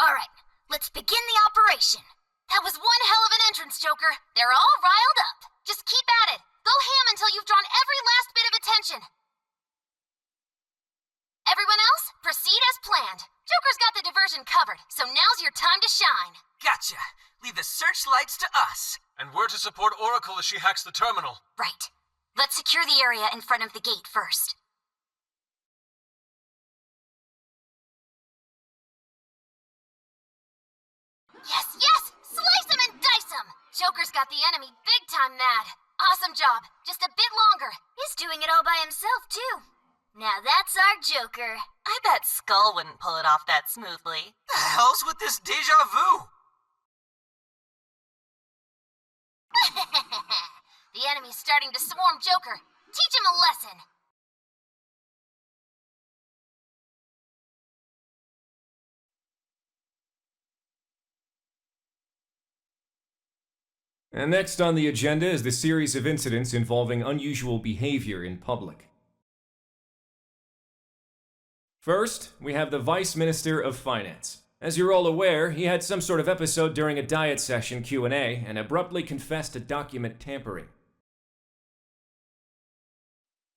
Alright, let's begin the operation. That was one hell of an entrance, Joker. They're all riled up. Just keep at it. Go ham until you've drawn every last bit of attention. Everyone else, proceed as planned. Joker's got the diversion covered, so now's your time to shine. Gotcha. Leave the searchlights to us. And we're to support Oracle as she hacks the terminal. Right. Let's secure the area in front of the gate first. Yes, yes! Slice him and dice him! Joker's got the enemy big time mad. Awesome job. Just a bit longer. He's doing it all by himself, too. Now that's our Joker. I bet Skull wouldn't pull it off that smoothly. The hell's with this deja vu? The enemy's starting to swarm Joker. Teach him a lesson. And next on the agenda is the series of incidents involving unusual behavior in public. First, we have the Vice Minister of Finance. As you're all aware, he had some sort of episode during a diet session Q&A and abruptly confessed to document tampering.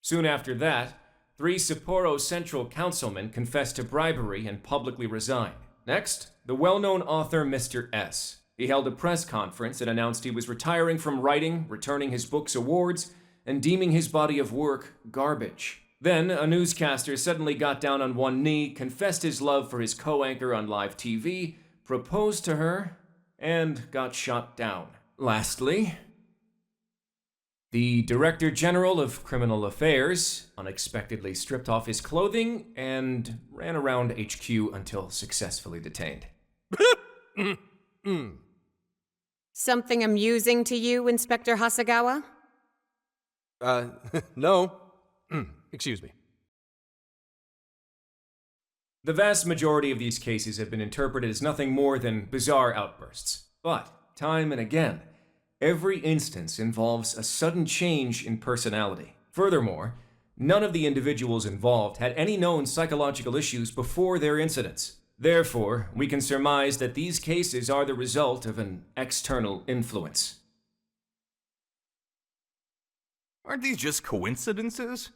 Soon after that, 3 Sapporo Central councilmen confessed to bribery and publicly resigned. Next, the well-known author Mr. S. He held a press conference and announced he was retiring from writing, returning his book's awards, and deeming his body of work garbage. Then, a newscaster suddenly got down on one knee, confessed his love for his co-anchor on live TV, proposed to her, and got shot down. Lastly, the Director General of Criminal Affairs unexpectedly stripped off his clothing and ran around HQ until successfully detained. Something amusing to you, Inspector Hasagawa? No. Excuse me. The vast majority of these cases have been interpreted as nothing more than bizarre outbursts. But, time and again, every instance involves a sudden change in personality. Furthermore, none of the individuals involved had any known psychological issues before their incidents. Therefore, we can surmise that these cases are the result of an external influence. Aren't these just coincidences?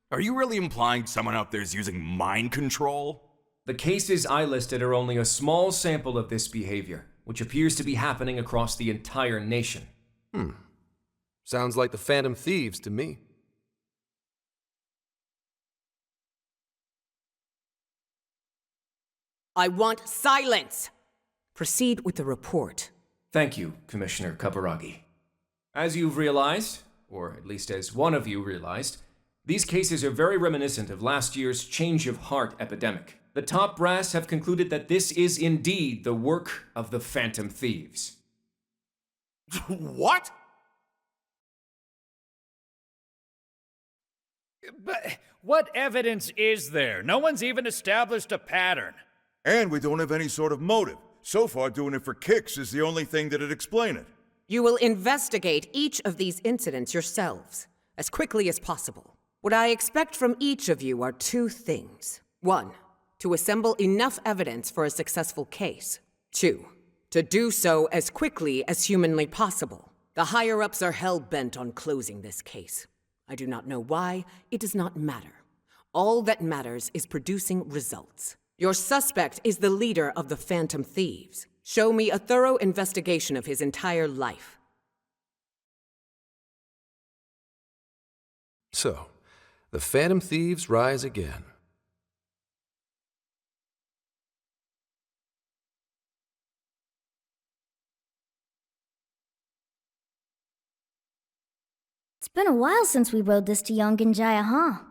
Are you really implying someone out there is using mind control? The cases I listed are only a small sample of this behavior, which appears to be happening across the entire nation. Sounds like the Phantom Thieves to me. I want silence! Proceed with the report. Thank you, Commissioner Kaburagi. As you've realized, or at least as one of you realized, these cases are very reminiscent of last year's change of heart epidemic. The top brass have concluded that this is indeed the work of the Phantom Thieves. What? But what evidence is there? No one's even established a pattern. And we don't have any sort of motive. So far, doing it for kicks is the only thing that'd explain it. You will investigate each of these incidents yourselves, as quickly as possible. What I expect from each of you are 2 things. 1, to assemble enough evidence for a successful case. 2, to do so as quickly as humanly possible. The higher-ups are hell-bent on closing this case. I do not know why. It does not matter. All that matters is producing results. Your suspect is the leader of the Phantom Thieves. Show me a thorough investigation of his entire life. So, the Phantom Thieves rise again. It's been a while since we rode this to Yongenjaya, huh?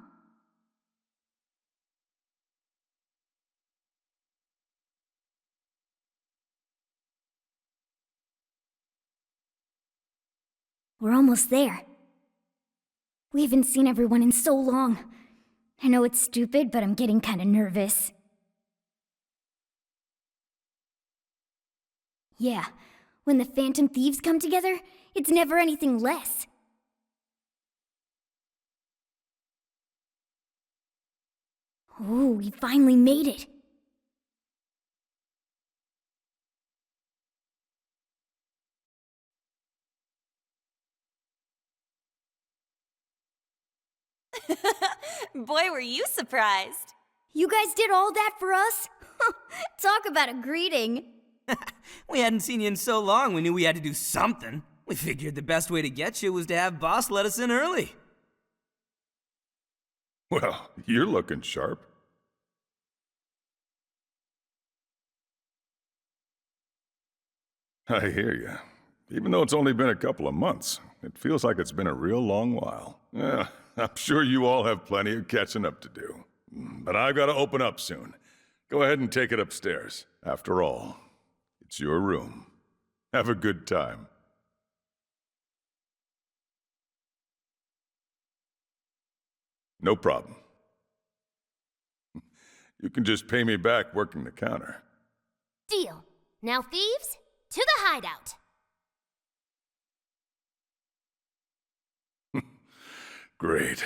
We're almost there. We haven't seen everyone in so long. I know it's stupid, but I'm getting kinda nervous. Yeah, when the Phantom Thieves come together, it's never anything less. Oh, we finally made it. Boy, were you surprised. You guys did all that for us? Talk about a greeting. We hadn't seen you in so long, we knew we had to do something. We figured the best way to get you was to have Boss let us in early. Well, you're looking sharp. I hear you. Even though it's only been a couple of months, it feels like it's been a real long while. Yeah, I'm sure you all have plenty of catching up to do. But I've got to open up soon. Go ahead and take it upstairs. After all, it's your room. Have a good time. No problem. You can just pay me back working the counter. Deal. Now, thieves, to the hideout. Great.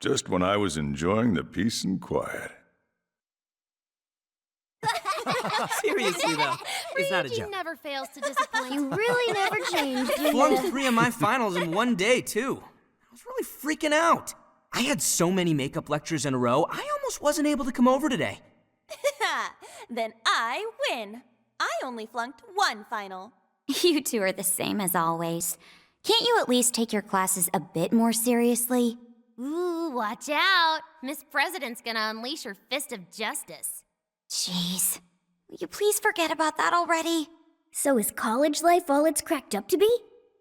Just when I was enjoying the peace and quiet. Seriously, though, it's not a Ryuji joke. never fails to disappoint. You really never changed, do Flunked you? 3 of my finals in one day, too. I was really freaking out. I had so many makeup lectures in a row, I almost wasn't able to come over today. Then I win. I only flunked 1 final. You two are the same as always. Can't you at least take your classes a bit more seriously? Ooh, watch out. Miss President's gonna unleash her fist of justice. Jeez. Will you please forget about that already? So is college life all it's cracked up to be?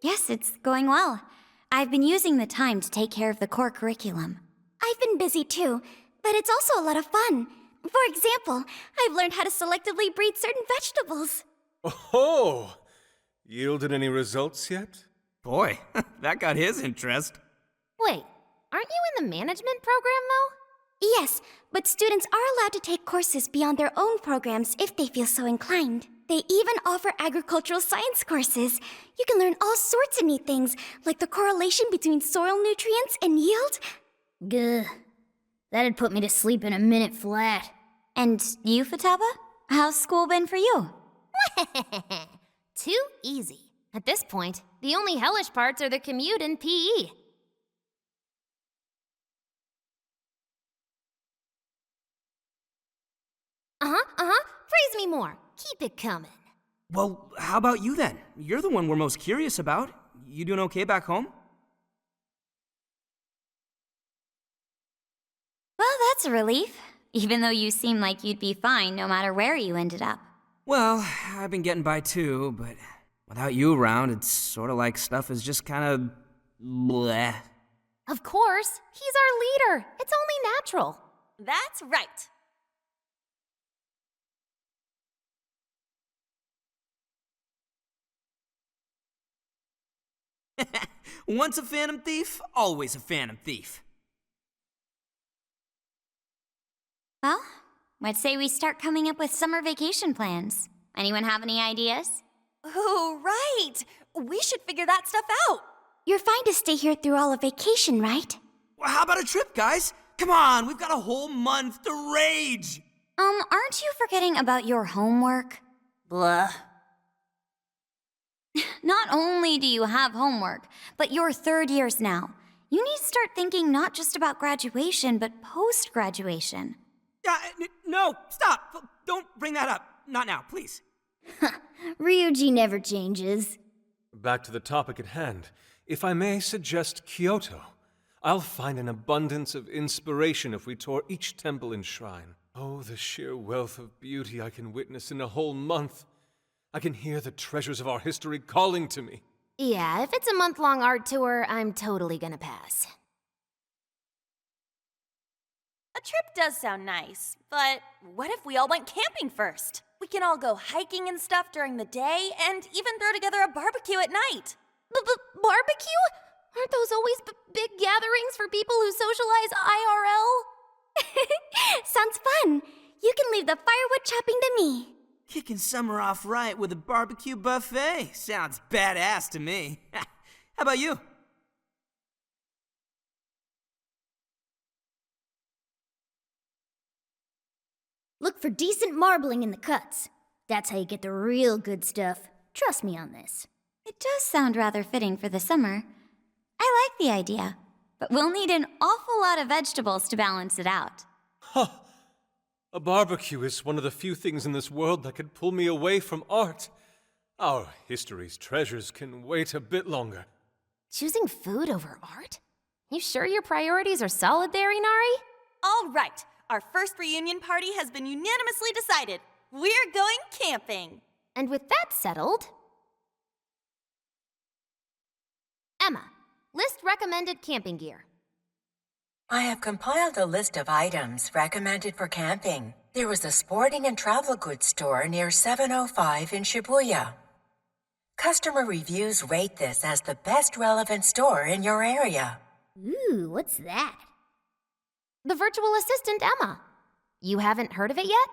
Yes, it's going well. I've been using the time to take care of the core curriculum. I've been busy too, but it's also a lot of fun. For example, I've learned how to selectively breed certain vegetables. Oh! Yielded any results yet? Boy, that got his interest. Wait, aren't you in the management program, though? Yes, but students are allowed to take courses beyond their own programs if they feel so inclined. They even offer agricultural science courses. You can learn all sorts of neat things, like the correlation between soil nutrients and yield. Gah. That'd put me to sleep in a minute flat. And you, Futaba? How's school been for you? Too easy. At this point, the only hellish parts are the commute and PE. Praise me more. Keep it coming. Well, how about you then? You're the one we're most curious about. You doing okay back home? Well, that's a relief. Even though you seem like you'd be fine no matter where you ended up. Well, I've been getting by too, but without you around, it's sort of like stuff is just kind of bleh. Of course. He's our leader. It's only natural. That's right. Once a phantom thief, always a phantom thief. Well, let's say we start coming up with summer vacation plans. Anyone have any ideas? Oh, right. We should figure that stuff out. You're fine to stay here through all of vacation, right? Well, how about a trip, guys? Come on, we've got a whole month to rage! Aren't you forgetting about your homework? Blah. Not only do you have homework, but you're third years now. You need to start thinking not just about graduation, but post-graduation. No, stop! Don't bring that up. Not now, please. Ryuji never changes. Back to the topic at hand. If I may suggest Kyoto, I'll find an abundance of inspiration if we tour each temple and shrine. Oh, the sheer wealth of beauty I can witness in a whole month. I can hear the treasures of our history calling to me. Yeah, if it's a month-long art tour, I'm totally gonna pass. A trip does sound nice, but what if we all went camping first? We can all go hiking and stuff during the day, and even throw together a barbecue at night. Barbecue? Aren't those always big gatherings for people who socialize IRL? Sounds fun. You can leave the firewood chopping to me. Kicking summer off right with a barbecue buffet. Sounds badass to me. How about you? Look for decent marbling in the cuts. That's how you get the real good stuff. Trust me on this. It does sound rather fitting for the summer. I like the idea, but we'll need an awful lot of vegetables to balance it out. Huh. A barbecue is one of the few things in this world that could pull me away from art. Our history's treasures can wait a bit longer. Choosing food over art? You sure your priorities are solid there, Inari? All right, our first reunion party has been unanimously decided. We're going camping. And with that settled... Emma, list recommended camping gear. I have compiled a list of items recommended for camping. There was a sporting and travel goods store near 705 in Shibuya. Customer reviews rate this as the best relevant store in your area. Ooh, what's that? The virtual assistant, Emma. You haven't heard of it yet?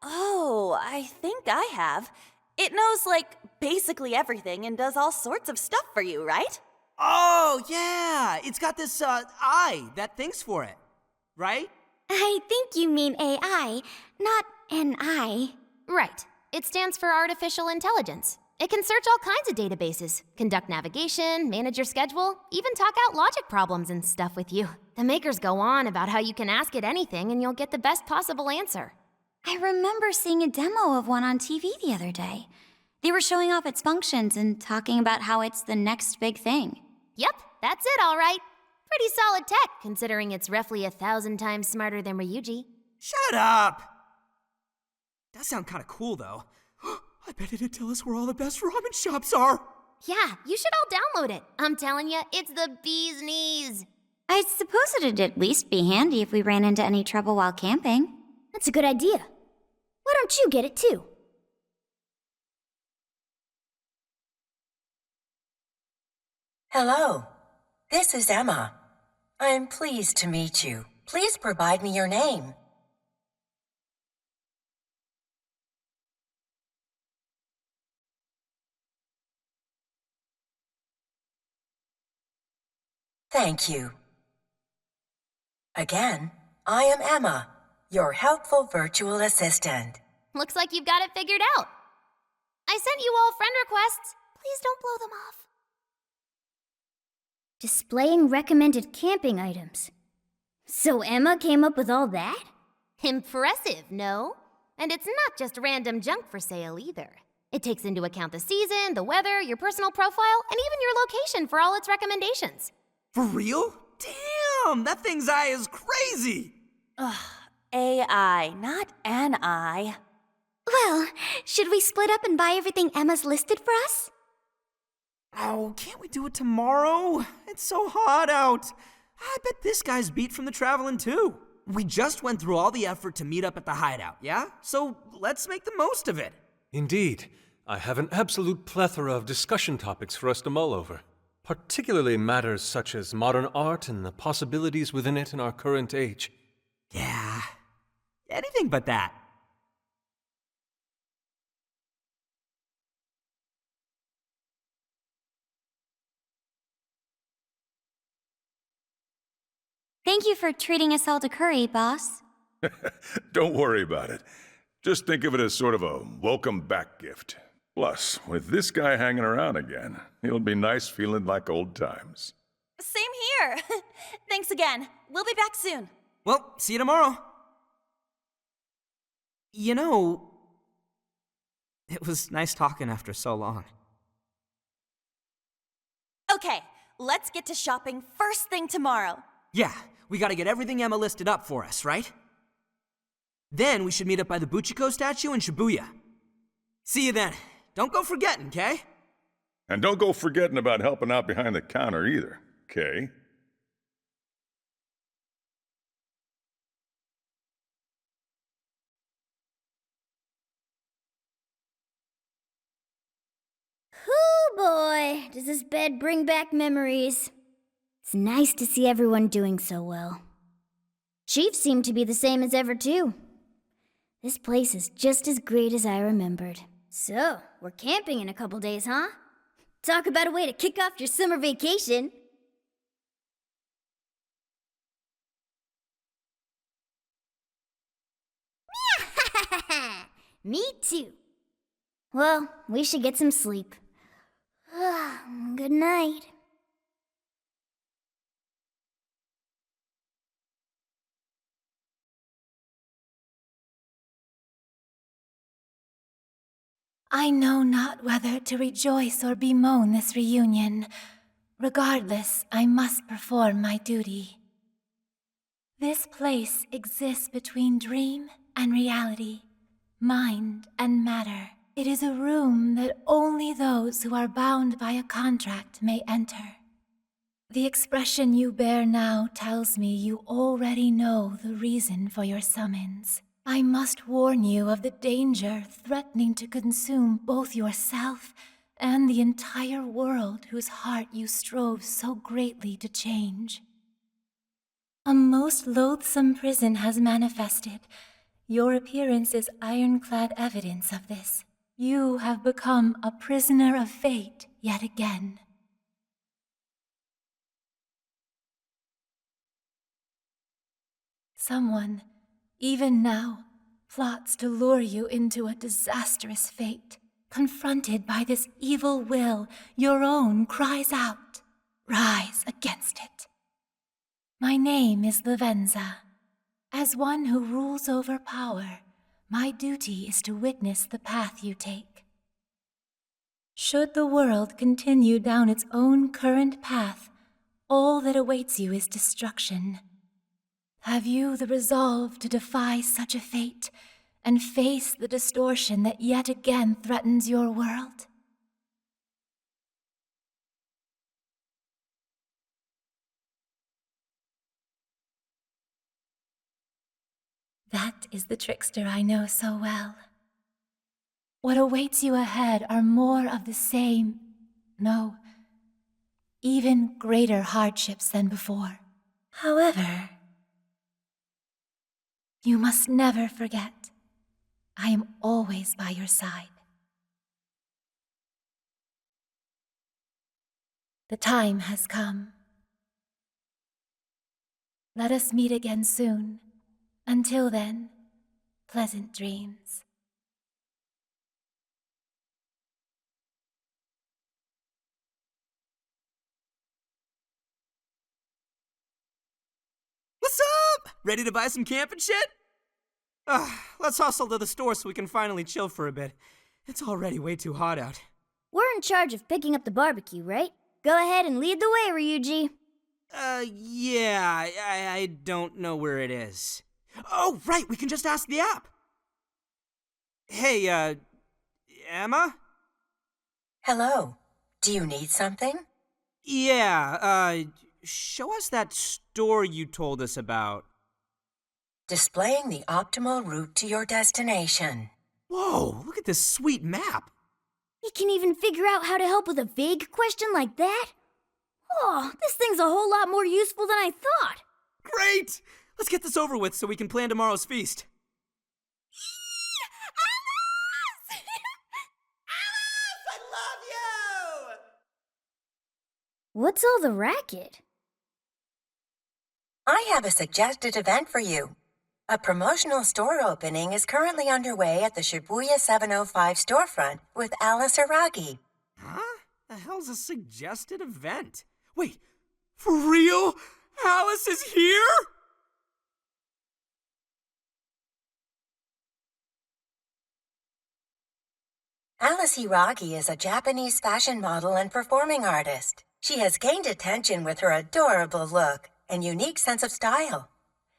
Oh, I think I have. It knows, like, basically everything and does all sorts of stuff for you, right? Oh, yeah! It's got this, eye that thinks for it, right? I think you mean AI, not an I. Right. It stands for Artificial Intelligence. It can search all kinds of databases, conduct navigation, manage your schedule, even talk out logic problems and stuff with you. The makers go on about how you can ask it anything and you'll get the best possible answer. I remember seeing a demo of one on TV the other day. They were showing off its functions and talking about how it's the next big thing. Yep, that's it, all right. Pretty solid tech, considering it's roughly 1,000 times smarter than Ryuji. Shut up! Does sound kind of cool, though. I bet it'd tell us where all the best ramen shops are. Yeah, you should all download it. I'm telling you, it's the bee's knees. I suppose it'd at least be handy if we ran into any trouble while camping. That's a good idea. Why don't you get it too? Hello, this is Emma. I'm pleased to meet you. Please provide me your name. Thank you. Again, I am Emma, your helpful virtual assistant. Looks like you've got it figured out. I sent you all friend requests. Please don't blow them off. Displaying recommended camping items. So Emma came up with all that? Impressive, no? And it's not just random junk for sale either. It takes into account the season, the weather, your personal profile, and even your location for all its recommendations. For real? Damn, that thing's eye is crazy! Ugh, AI, not an I. Well, should we split up and buy everything Emma's listed for us? Oh, can't we do it tomorrow? It's so hot out. I bet this guy's beat from the traveling too. We just went through all the effort to meet up at the hideout, yeah? So let's make the most of it. Indeed. I have an absolute plethora of discussion topics for us to mull over. Particularly matters such as modern art and the possibilities within it in our current age. Yeah, anything but that. Thank you for treating us all to curry, boss. Don't worry about it. Just think of it as sort of a welcome back gift. Plus, with this guy hanging around again, it'll be nice feeling like old times. Same here. Thanks again. We'll be back soon. Well, see you tomorrow. You know, it was nice talking after so long. Okay, let's get to shopping first thing tomorrow. Yeah, we gotta get everything Emma listed up for us, right? Then we should meet up by the Buchiko statue in Shibuya. See you then. Don't go forgetting, okay? And don't go forgetting about helping out behind the counter either, okay? Hoo boy, does this bed bring back memories. It's nice to see everyone doing so well. Chief seemed to be the same as ever, too. This place is just as great as I remembered. So, we're camping in a couple days, huh? Talk about a way to kick off your summer vacation. Me too. Well, we should get some sleep. Good night. I know not whether to rejoice or bemoan this reunion. Regardless, I must perform my duty. This place exists between dream and reality, mind and matter. It is a room that only those who are bound by a contract may enter. The expression you bear now tells me you already know the reason for your summons. I must warn you of the danger threatening to consume both yourself and the entire world whose heart you strove so greatly to change. A most loathsome prison has manifested. Your appearance is ironclad evidence of this. You have become a prisoner of fate yet again. Someone, even now, plots to lure you into a disastrous fate. Confronted by this evil will, your own cries out. Rise against it. My name is Lavenza. As one who rules over power, my duty is to witness the path you take. Should the world continue down its own current path, all that awaits you is destruction. Have you the resolve to defy such a fate and face the distortion that yet again threatens your world? That is the trickster I know so well. What awaits you ahead are more of the same, no, even greater hardships than before. However, you must never forget, I am always by your side. The time has come. Let us meet again soon. Until then, pleasant dreams. What's up? Ready to buy some camping shit? Let's hustle to the store so we can finally chill for a bit. It's already way too hot out. We're in charge of picking up the barbecue, right? Go ahead and lead the way, Ryuji. Yeah, I don't know where it is. Oh, right, we can just ask the app. Hey, Emma? Hello. Do you need something? Yeah, show us that store you told us about. Displaying the optimal route to your destination. Whoa, look at this sweet map. You can even figure out how to help with a vague question like that? Oh, this thing's a whole lot more useful than I thought. Great! Let's get this over with so we can plan tomorrow's feast. Alice! Alice, I love you! What's all the racket? I have a suggested event for you. A promotional store opening is currently underway at the Shibuya 705 storefront with Alice Hiragi. Huh? The hell's a suggested event? Wait, for real? Alice is here? Alice Hiragi is a Japanese fashion model and performing artist. She has gained attention with her adorable look and unique sense of style.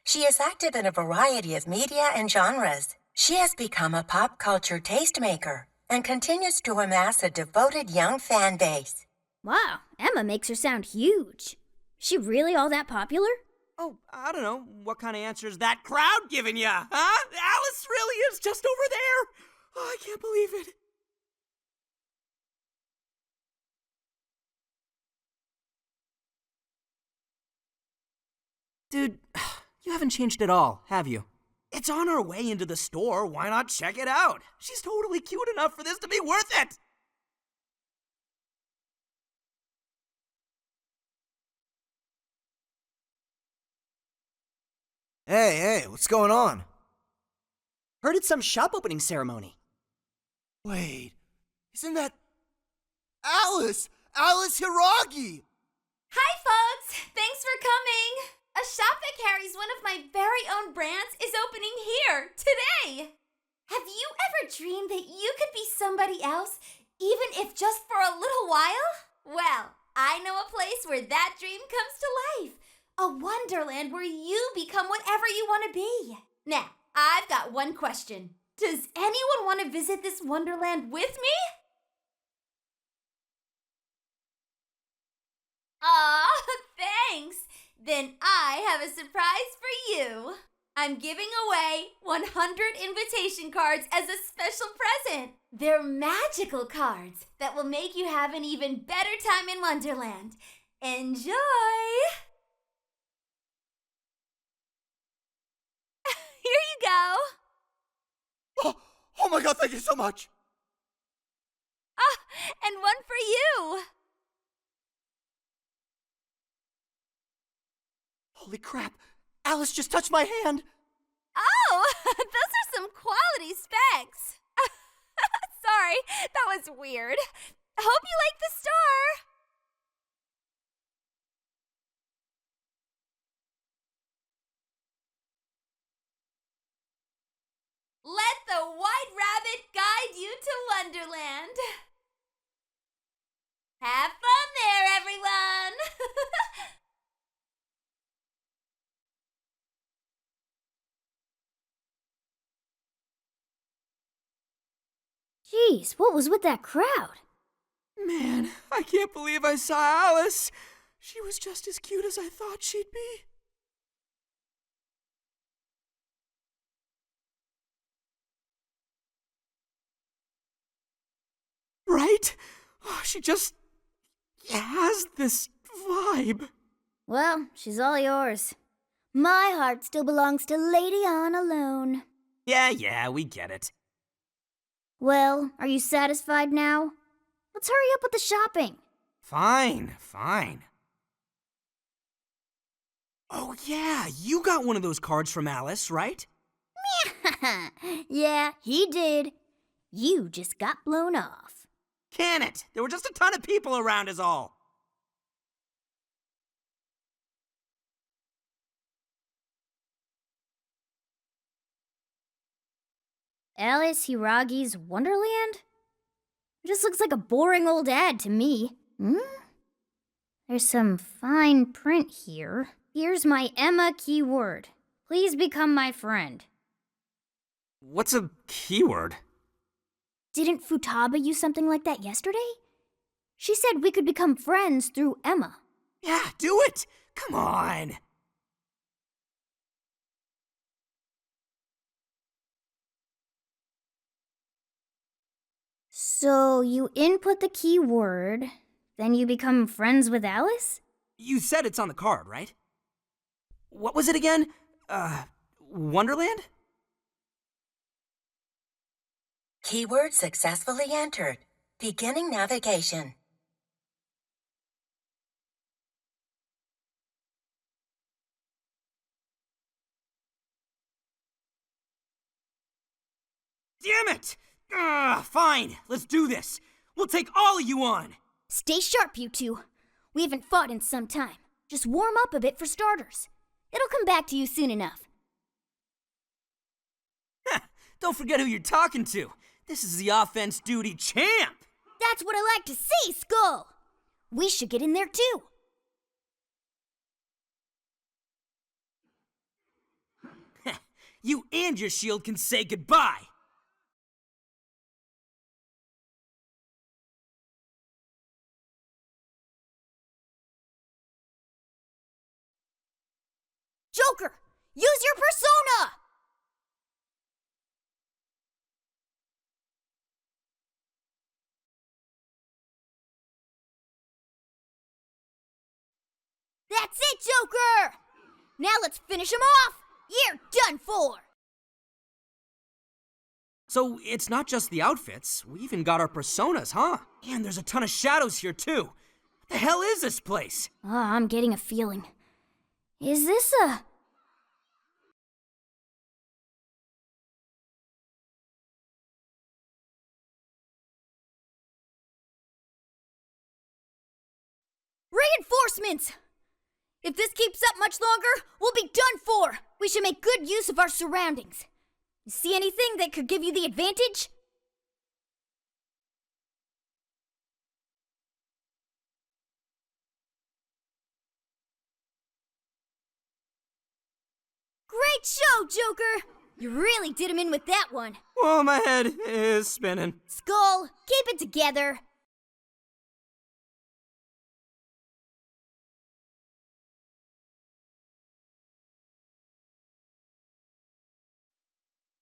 She is active in a variety of media and genres. She has become a pop culture tastemaker and continues to amass a devoted young fan base. Wow, Emma makes her sound huge. She really all that popular? Oh, I don't know. What kind of answer is that crowd giving ya, huh? Alice really is just over there. Oh, I can't believe it. Dude, you haven't changed at all, have you? It's on our way into the store. Why not check it out? She's totally cute enough for this to be worth it. Hey, what's going on? Heard it's some shop opening ceremony. Wait, isn't that Alice? Alice Hiragi! Hi, folks! Thanks for coming! A shop that carries one of my very own brands is opening here, today! Have you ever ever dreamed that you could be somebody else, even if just for a little while? Well, I know a place where that dream comes to life. A wonderland where you become whatever you want to be. Now, I've got one question. Does anyone want to visit this wonderland with me? Aw, thanks. Then I have a surprise for you. I'm giving away 100 invitation cards as a special present. They're magical cards that will make you have an even better time in Wonderland. Enjoy! Here you go. Oh my god, thank you so much! Ah, and one for you. Holy crap! Alice just touched my hand! Oh, those are some quality specs. Sorry, that was weird. Hope you like the store. Let the White Rabbit guide you to Wonderland. Have fun there, everyone! Jeez, what was with that crowd? Man, I can't believe I saw Alice. She was just as cute as I thought she'd be. Right? Oh, she just has this vibe. Well, she's all yours. My heart still belongs to Lady On alone. Yeah, we get it. Well, are you satisfied now? Let's hurry up with the shopping. Fine. Oh yeah, you got one of those cards from Alice, right? Yeah, he did. You just got blown off. Can it? There were just a ton of people around is all. Alice Hiragi's Wonderland? It just looks like a boring old ad to me. There's some fine print here. Here's my Emma keyword. Please become my friend. What's a keyword? Didn't Futaba use something like that yesterday? She said we could become friends through Emma. Yeah, do it! Come on! So you input the keyword, then you become friends with Alice? You said it's on the card, right? What was it again? Wonderland? Keyword successfully entered. Beginning navigation. Damn it! Fine, let's do this. We'll take all of you on. Stay sharp, you two. We haven't fought in some time. Just warm up a bit for starters. It'll come back to you soon enough. Don't forget who you're talking to. This is the offense duty champ. That's what I like to see, Skull. We should get in there too. You and your shield can say goodbye. Joker, use your persona! That's it, Joker! Now let's finish him off! You're done for! So it's not just the outfits, we even got our personas, huh? And there's a ton of shadows here too. What the hell is this place? I'm getting a feeling. Is this a... Reinforcements! If this keeps up much longer, we'll be done for! We should make good use of our surroundings. See anything that could give you the advantage? Great show, Joker! You really did him in with that one. Oh, my head is spinning. Skull, keep it together.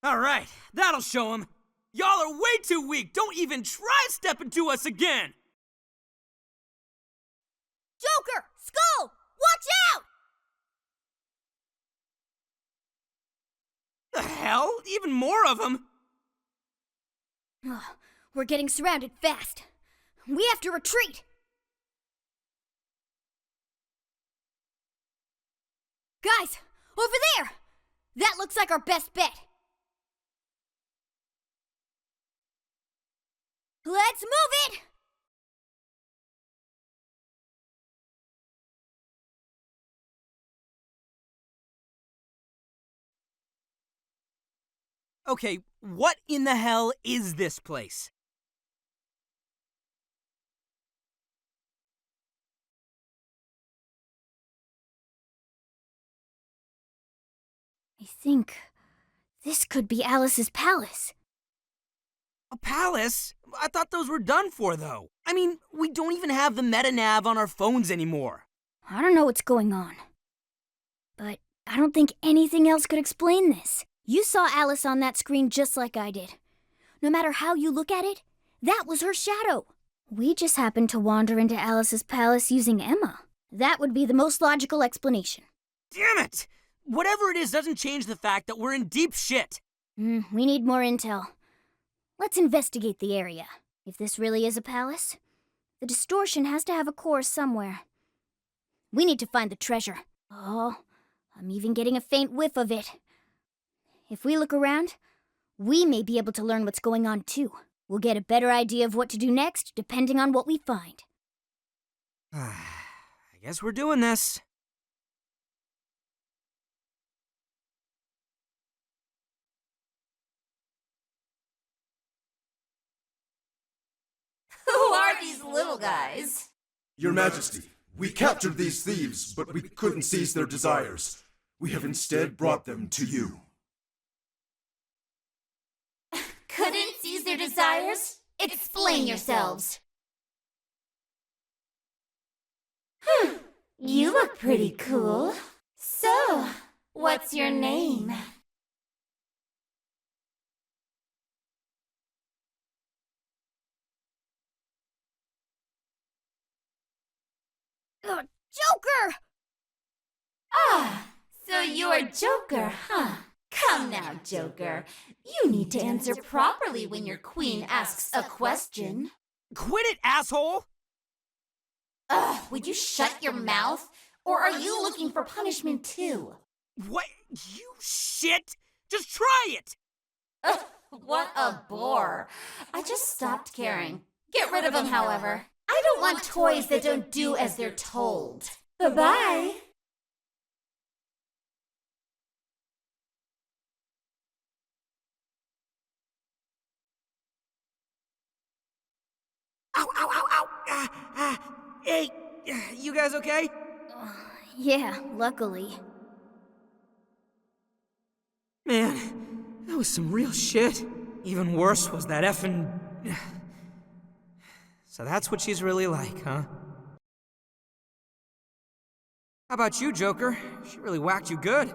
All right, that'll show him. Y'all are way too weak. Don't even try stepping to us again. Joker! Skull! Watch out! The hell? Even more of them? We're getting surrounded fast. We have to retreat. Guys, over there! That looks like our best bet. Let's move it! Okay, what in the hell is this place? I think this could be Alice's palace. A palace? I thought those were done for, though. I mean, we don't even have the meta-nav on our phones anymore. I don't know what's going on, but I don't think anything else could explain this. You saw Alice on that screen just like I did. No matter how you look at it, that was her shadow. We just happened to wander into Alice's palace using Emma. That would be the most logical explanation. Damn it! Whatever it is doesn't change the fact that we're in deep shit. We need more intel. Let's investigate the area. If this really is a palace, the distortion has to have a core somewhere. We need to find the treasure. Oh, I'm even getting a faint whiff of it. If we look around, we may be able to learn what's going on too. We'll get a better idea of what to do next, depending on what we find. I guess we're doing this. Who are these little guys? Your Majesty, we captured these thieves, but we couldn't seize their desires. We have instead brought them to you. Couldn't seize their desires? Explain yourselves. You look pretty cool. So, what's your name? Joker! Ah, so you're Joker, huh? Come now, Joker. You need to answer properly when your queen asks a question. Quit it, asshole! Ugh, would you shut your mouth? Or are you looking for punishment too? What? You shit! Just try it! Ugh, what a bore. I just stopped caring. Get rid of him, however. I don't want toys that don't do as they're told. Bye-bye. Ow, ow, ow, ow! Hey, you guys okay? Yeah, luckily. Man, that was some real shit. Even worse was that effing... So that's what she's really like, huh? How about you, Joker? She really whacked you good.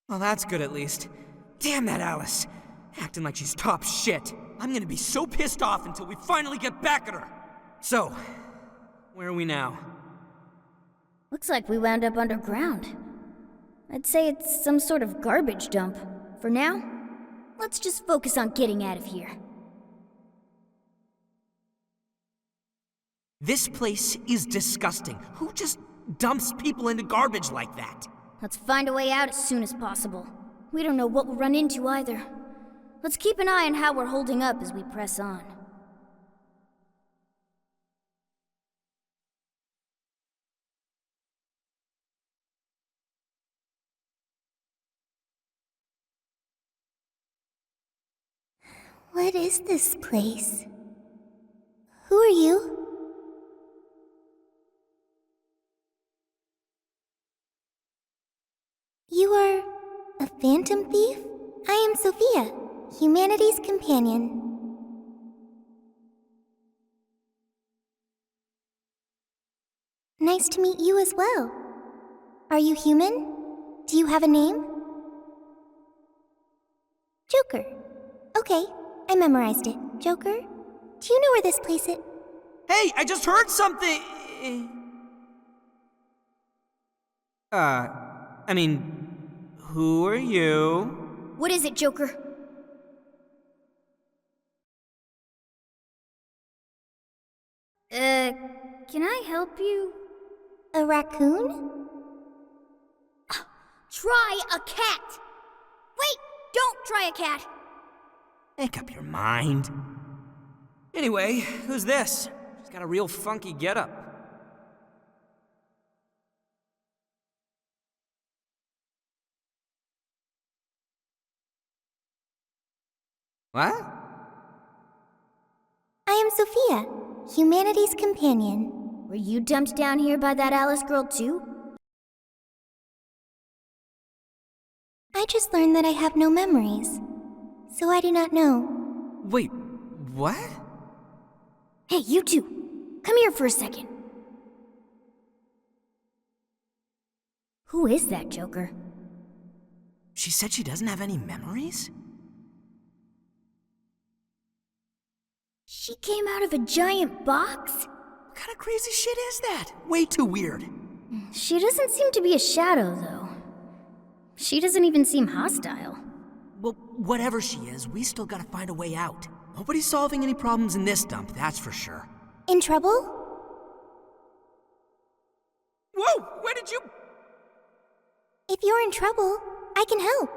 Well, that's good at least. Damn that Alice! Acting like she's top shit. I'm gonna be so pissed off until we finally get back at her! So, where are we now? Looks like we wound up underground. I'd say it's some sort of garbage dump. For now, let's just focus on getting out of here. This place is disgusting. Who just dumps people into garbage like that? Let's find a way out as soon as possible. We don't know what we'll run into either. Let's keep an eye on how we're holding up as we press on. What is this place? Who are you? You are a phantom thief? I am Sophia, humanity's companion. Nice to meet you as well. Are you human? Do you have a name? Joker. Okay, I memorized it. Joker? Do you know where this place is? Hey, I just heard something! I mean, who are you? What is it, Joker? Can I help you? A raccoon? Try a cat! Wait, don't try a cat! Make up your mind. Anyway, who's this? She's got a real funky getup. What? I am Sophia, humanity's companion. Were you dumped down here by that Alice girl too? I just learned that I have no memories, so I do not know. Wait, what? Hey, you two! Come here for a second. Who is that, Joker? She said she doesn't have any memories? She came out of a giant box? What kind of crazy shit is that? Way too weird. She doesn't seem to be a shadow, though. She doesn't even seem hostile. Well, whatever she is, we still gotta find a way out. Nobody's solving any problems in this dump, that's for sure. In trouble? Whoa! Where did you... If you're in trouble, I can help.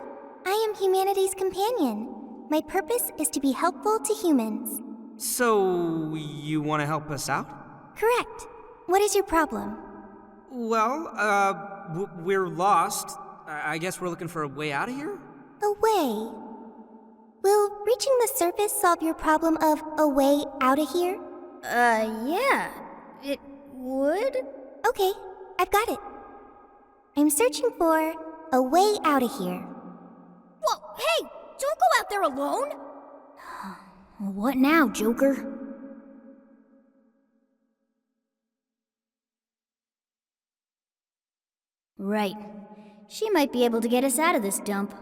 I am humanity's companion. My purpose is to be helpful to humans. So, you want to help us out? Correct. What is your problem? Well, we're lost. I guess we're looking for a way out of here? A way? Will reaching the surface solve your problem of a way out of here? Yeah. It would? Okay, I've got it. I'm searching for a way out of here. Whoa, hey! Don't go out there alone! What now, Joker? Right. She might be able to get us out of this dump.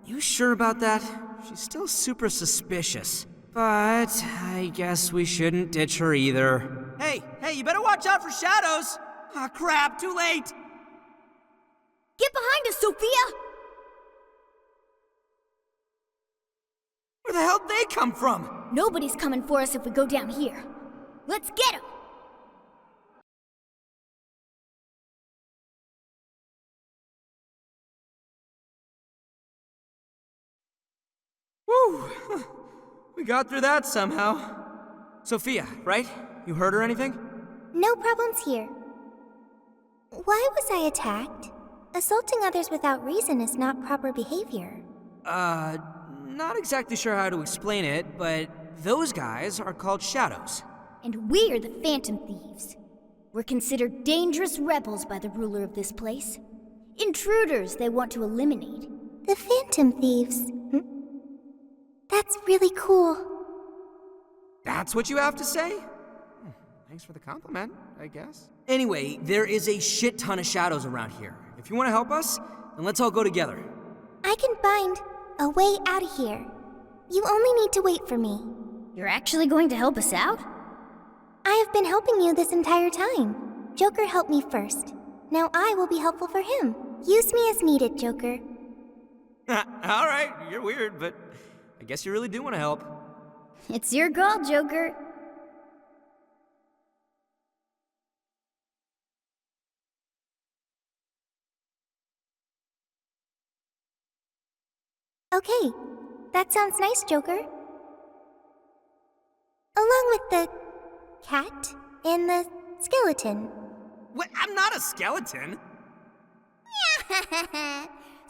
You sure about that? She's still super suspicious. But I guess we shouldn't ditch her either. Hey, you better watch out for shadows! Ah, crap, too late! Get behind us, Sophia! Where the hell'd they come from? Nobody's coming for us if we go down here. Let's get them! Woo! We got through that somehow. Sophia, right? You hurt or anything? No problems here. Why was I attacked? Assaulting others without reason is not proper behavior. Not exactly sure how to explain it, but those guys are called shadows. And we're the Phantom Thieves. We're considered dangerous rebels by the ruler of this place. Intruders they want to eliminate. The Phantom Thieves? That's really cool. That's what you have to say? Thanks for the compliment, I guess. Anyway, there is a shit ton of shadows around here. If you want to help us, then let's all go together. I can find a way out of here. You only need to wait for me. You're actually going to help us out? I have been helping you this entire time. Joker helped me first. Now I will be helpful for him. Use me as needed, Joker. Alright, you're weird, but I guess you really do want to help. It's your call, Joker. Okay, that sounds nice, Joker. Along with the cat and the skeleton. What? I'm not a skeleton.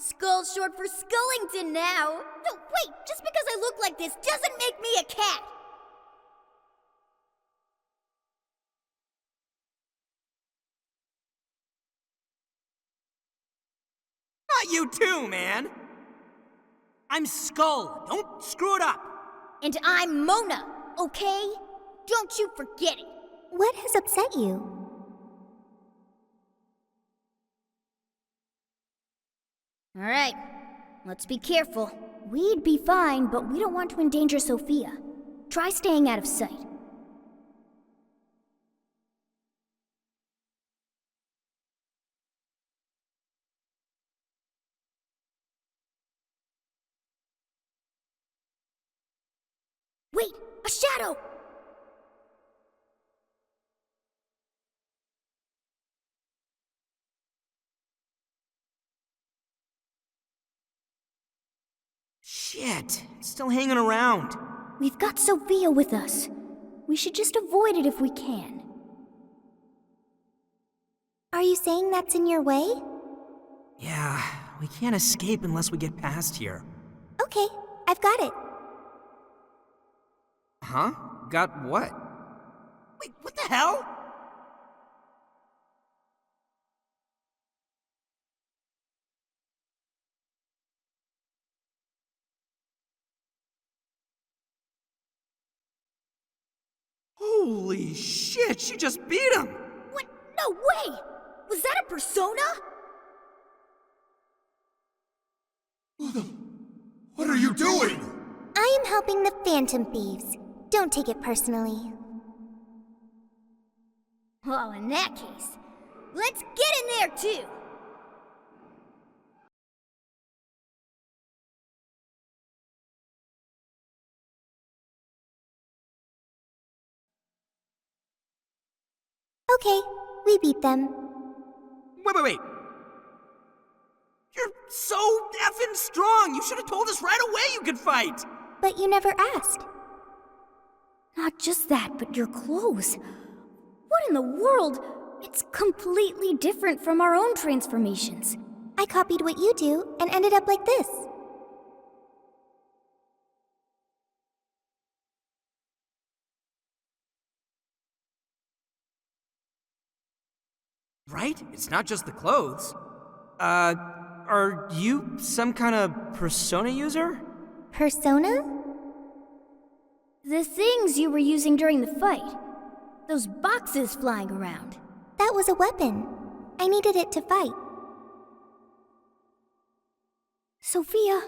Skull's short for Skullington now. No, wait, just because I look like this doesn't make me a cat. Not you too, man. I'm Skull. Don't screw it up. And I'm Mona, okay? Don't you forget it. What has upset you? All right, let's be careful. We'd be fine, but we don't want to endanger Sophia. Try staying out of sight. Wait, a shadow! Shit, it's still hanging around. We've got Sophia with us. We should just avoid it if we can. Are you saying that's in your way? Yeah, we can't escape unless we get past here. Okay, I've got it. Huh? Got what? Wait, what the hell? Holy shit, she just beat him! What? No way! Was that a persona? What are you doing? I am helping the Phantom Thieves. Don't take it personally. Well, in that case, let's get in there too! Okay, we beat them. Wait. You're so effing strong! You should have told us right away you could fight! But you never asked. Not just that, but your clothes. What in the world? It's completely different from our own transformations. I copied what you do and ended up like this. Right? It's not just the clothes. Are you some kind of persona user? Persona? The things you were using during the fight. Those boxes flying around. That was a weapon. I needed it to fight. Sophia,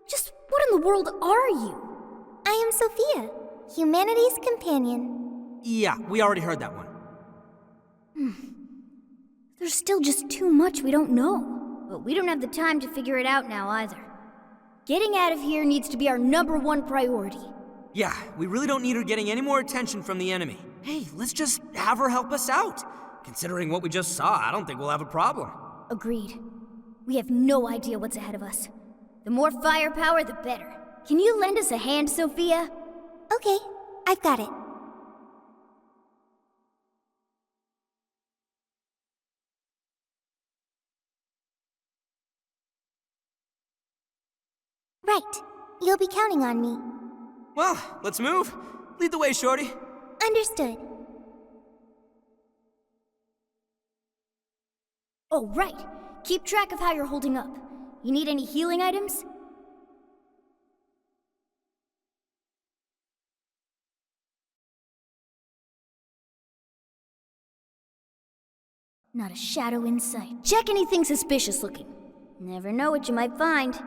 just what in the world are you? I am Sophia, humanity's companion. Yeah, we already heard that one. There's still just too much we don't know. But we don't have the time to figure it out now either. Getting out of here needs to be our #1 priority. Yeah, we really don't need her getting any more attention from the enemy. Hey, let's just have her help us out. Considering what we just saw, I don't think we'll have a problem. Agreed. We have no idea what's ahead of us. The more firepower, the better. Can you lend us a hand, Sophia? Okay, I've got it. Right. You'll be counting on me. Well, let's move. Lead the way, Shorty. Understood. Oh, right. Keep track of how you're holding up. You need any healing items? Not a shadow in sight. Check anything suspicious looking. Never know what you might find.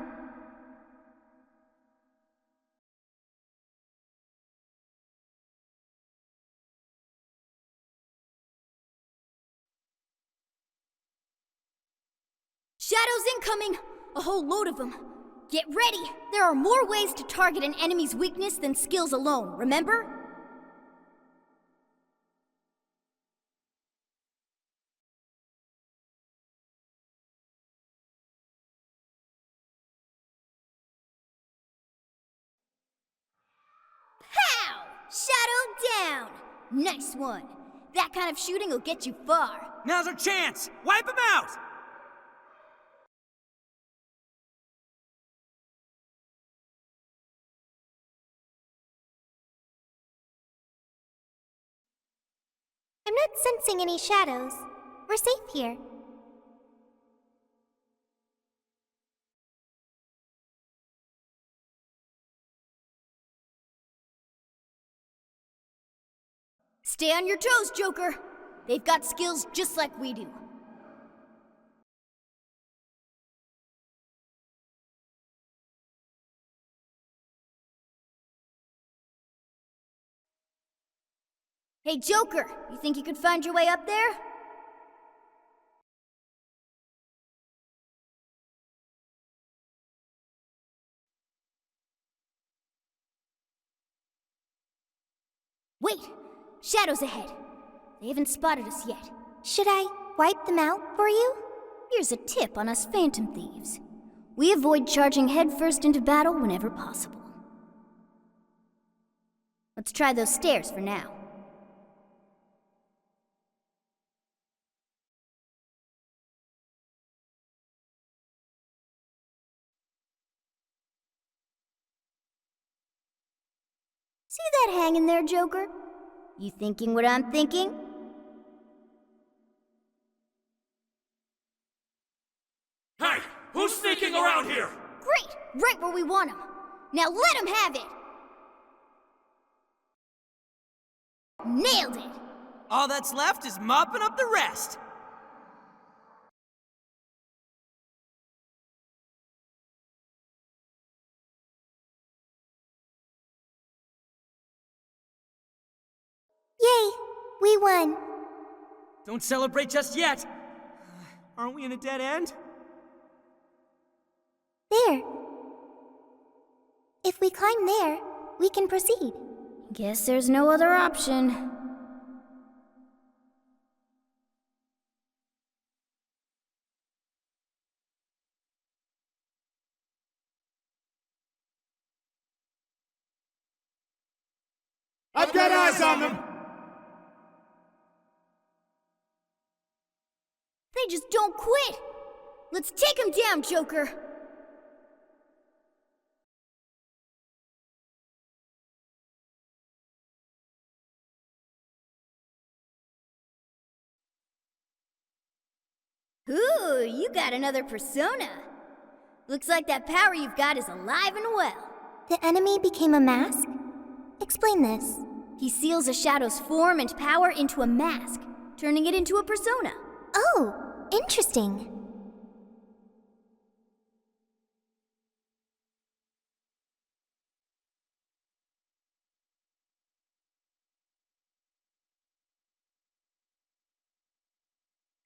Shadows incoming! A whole load of them. Get ready! There are more ways to target an enemy's weakness than skills alone, remember? Pow! Shadow down! Nice one. That kind of shooting will get you far. Now's our chance! Wipe him out! I'm not sensing any shadows. We're safe here. Stay on your toes, Joker. They've got skills just like we do. Hey, Joker, you think you could find your way up there? Wait! Shadows ahead. They haven't spotted us yet. Should I wipe them out for you? Here's a tip on us phantom thieves. We avoid charging headfirst into battle whenever possible. Let's try those stairs for now. See that hanging there, Joker? You thinking what I'm thinking? Hey! Who's sneaking around here? Great! Right where we want him. Now let him have it! Nailed it! All that's left is mopping up the rest. Yay! We won! Don't celebrate just yet. Aren't we in a dead end? There. If we climb there, we can proceed. Guess there's no other option. I've got eyes on them! They just don't quit! Let's take him down, Joker! Ooh, you got another persona. Looks like that power you've got is alive and well. The enemy became a mask? Explain this. He seals a shadow's form and power into a mask, turning it into a persona. Oh, interesting.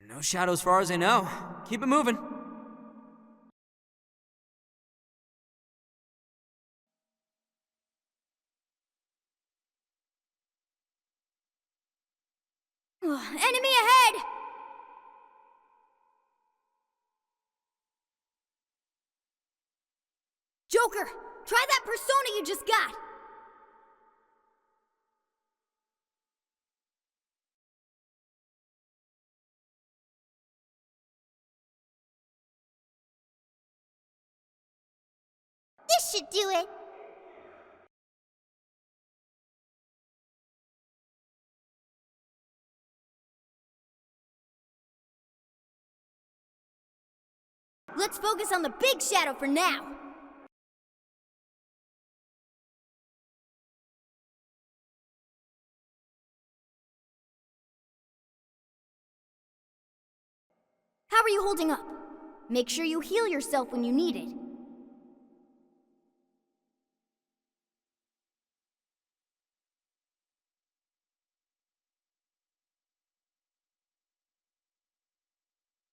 No shadows far as I know. Keep it moving. Enemy ahead! Joker, try that persona you just got! This should do it. Let's focus on the big shadow for now. How are you holding up? Make sure you heal yourself when you need it.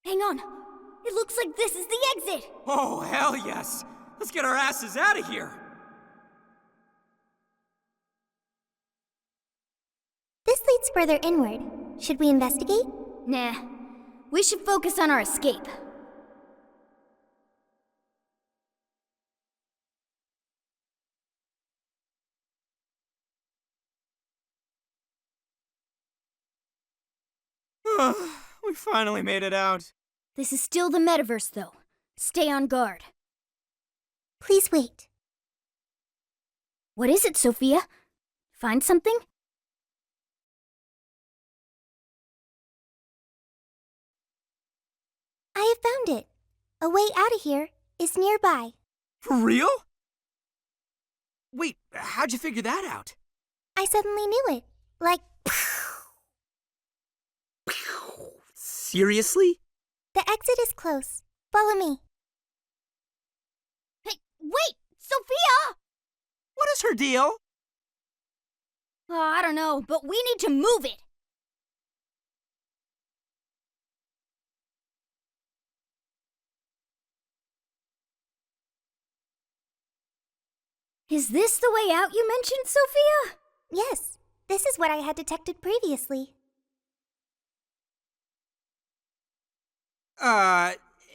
Hang on. It looks like this is the exit. Oh, hell yes. Let's get our asses out of here. This leads further inward. Should we investigate? Nah. We should focus on our escape. We finally made it out. This is still the metaverse, though. Stay on guard. Please wait. What is it, Sophia? Find something? A way out of here is nearby. For real? Wait, how'd you figure that out? I suddenly knew it. Like, Seriously? the exit is close. Follow me. Hey, wait! Sophia! What is her deal? Oh, I don't know, but we need to move it. Is this the way out you mentioned, Sophia? Yes, this is what I had detected previously.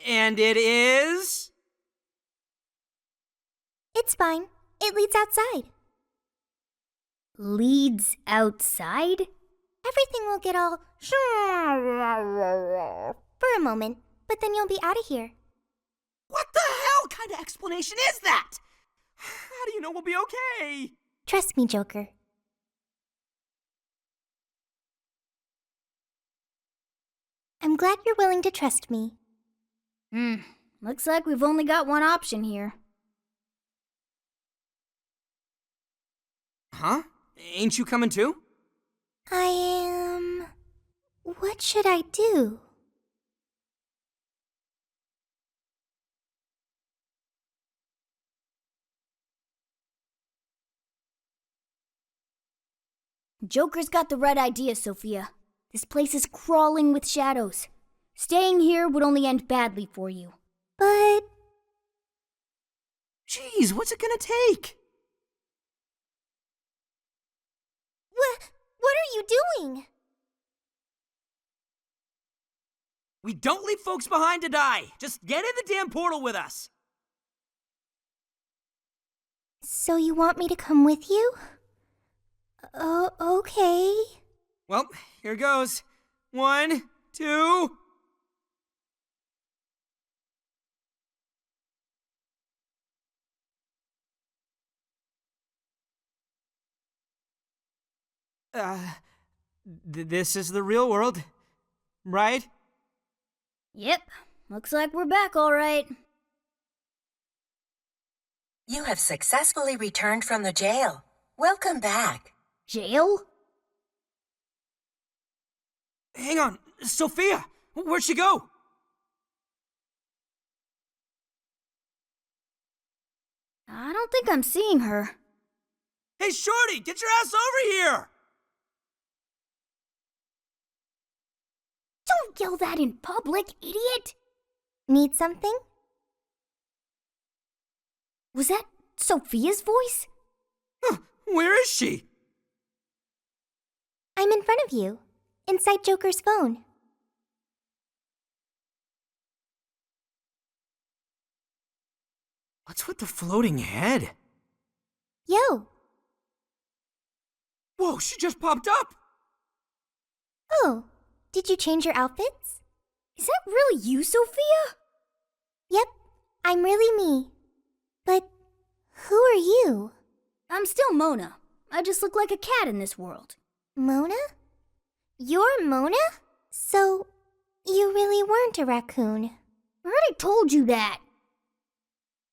And it is? It's fine. It leads outside. Leads outside? Everything will get all for a moment, but then you'll be out of here. What the hell kind of explanation is that? How do you know we'll be okay? Trust me, Joker. I'm glad you're willing to trust me. Looks like we've only got one option here. Huh? Ain't you coming too? I am... What should I do? Joker's got the right idea, Sophia. This place is crawling with shadows. Staying here would only end badly for you. But... Jeez, what's it gonna take? What are you doing? We don't leave folks behind to die. Just get in the damn portal with us. So you want me to come with you? Okay. Well, here goes. 1, 2... This is the real world, right? Yep, looks like we're back all right. You have successfully returned from the jail. Welcome back. Jail? Hang on, Sophia! Where'd she go? I don't think I'm seeing her. Hey, Shorty, get your ass over here! Don't yell that in public, idiot! Need something? Was that Sophia's voice? Huh, where is she? I'm in front of you, inside Joker's phone. What's with the floating head? Yo! Whoa, she just popped up! Oh, did you change your outfits? Is that really you, Sophia? Yep, I'm really me. But who are you? I'm still Mona. I just look like a cat in this world. Mona? You're Mona? So, you really weren't a raccoon. I already told you that.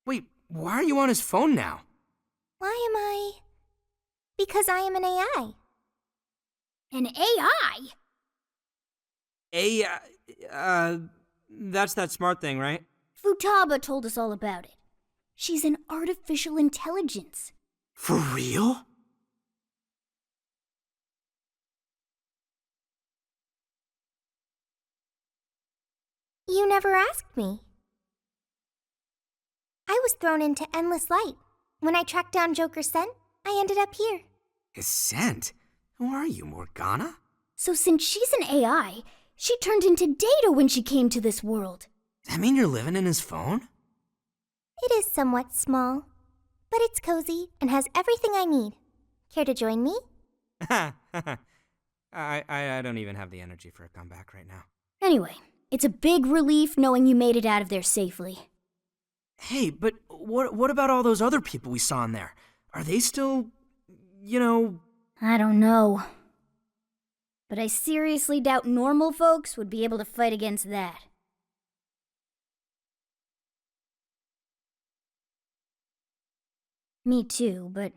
Wait, why are you on his phone now? Why am I? Because I am an AI. An AI? That's that smart thing, right? Futaba told us all about it. She's an artificial intelligence. For real? You never asked me. I was thrown into endless light. When I tracked down Joker's scent, I ended up here. His scent? Who are you, Morgana? So since she's an AI, she turned into data when she came to this world. Does that mean you're living in his phone? It is somewhat small, but it's cozy and has everything I need. Care to join me? I don't even have the energy for a comeback right now. Anyway, it's a big relief knowing you made it out of there safely. Hey, but what about all those other people we saw in there? Are they still, I don't know. But I seriously doubt normal folks would be able to fight against that. Me too, but